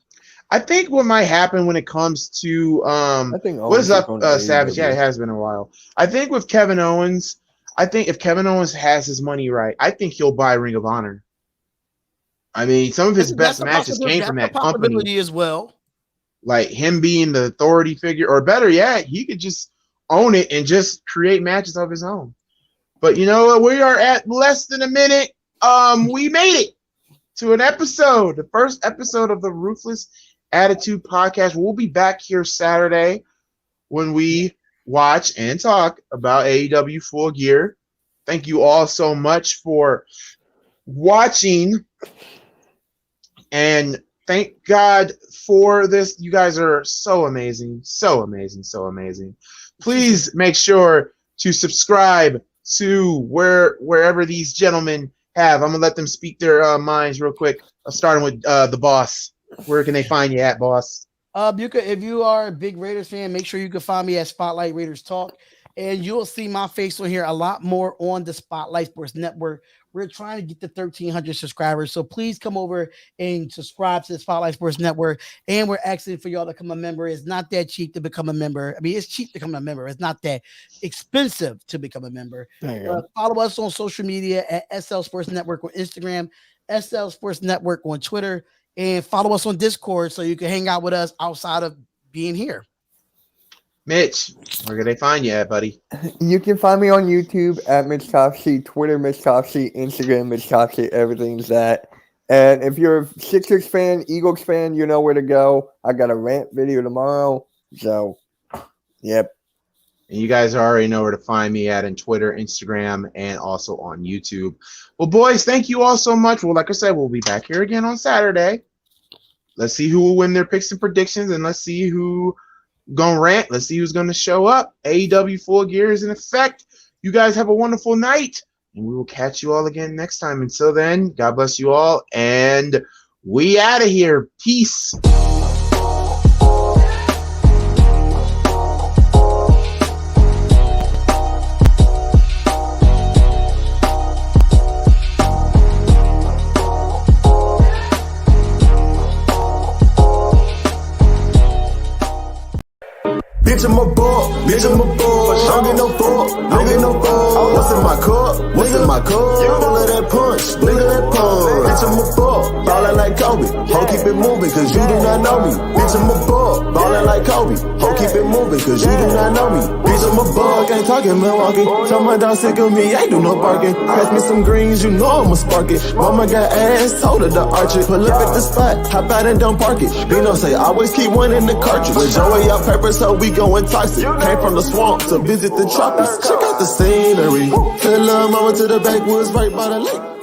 I think what might happen when it comes to what is up, Savage? Yeah, it has been a while. I think with Kevin Owens, if Kevin Owens has his money right, I think he'll buy Ring of Honor. I mean, some of his best matches came from that company as well. Like him being the authority figure, or better yet, he could just own it and just create matches of his own. But you know what? We are at less than a minute. We made it to an episode, the first episode of the Ruthless Attitude Podcast. We'll be back here Saturday when we watch and talk about AEW Full Gear. Thank you all so much for watching, and thank God for this. You guys are so amazing, so amazing, so amazing. Please make sure to subscribe to wherever these gentlemen have. I'm gonna let them speak their minds real quick. Starting with the boss. Where can they find you at, boss? You could, if you are a big Raiders fan, make sure you can find me at Spotlight Raiders Talk, and you'll see my face on here a lot more on the Spotlight Sports Network. We're trying to get to 1,300 subscribers, so please come over and subscribe to the Spotlight Sports Network. And we're asking for y'all to become a member. It's not that cheap to become a member. I mean, it's cheap to become a member. It's not that expensive to become a member. Follow us on social media at SL Sports Network on Instagram, SL Sports Network on Twitter, and follow us on Discord so you can hang out with us outside of being here. Mitch, where can they find you at, buddy? You can find me on YouTube at Mitch Kofsky, Twitter Mitch Kofsky, Instagram Mitch Kofsky, everything's that. And if you're a Sixers fan, Eagles fan, you know where to go. I got a rant video tomorrow. So, yep. And you guys already know where to find me at on Twitter, Instagram, and also on YouTube. Well, boys, thank you all so much. Well, like I said, we'll be back here again on Saturday. Let's see who will win their picks and predictions, and let's see who gonna rant. Let's see who's gonna show up. AEW Full Gear is in effect. You guys have a wonderful night, and we will catch you all again next time. Until then, God bless you all, and we out of here. Peace. Bitch, I'm a ball, bitch, I'm a ball. Don't get no fuck, don't get no fuck. What's in my cup? What's in my cup? Pull of that punch, nigga that punch. Bitch, I'm a ball, ballin' like Kobe. Ho, keep it moving, cause you do not know me. Bitch, I'm a ball, ballin' like Kobe. Ho, keep it moving, cause you do not know me. Bitch, I'm a ball, ain't talking Milwaukee. Tell my dog sick of me, ain't do no barking. Pass me some greens, you know I'ma spark it. Mama got ass, told her to arch it. Pull up at the spot, hop out and don't park it. Bino say, always keep one in the cartridge. With Joey out pepper, so we going toxic. Came from the swamp to visit the tropics. Check out the scenery. Tell her mama to the backwoods right by the lake.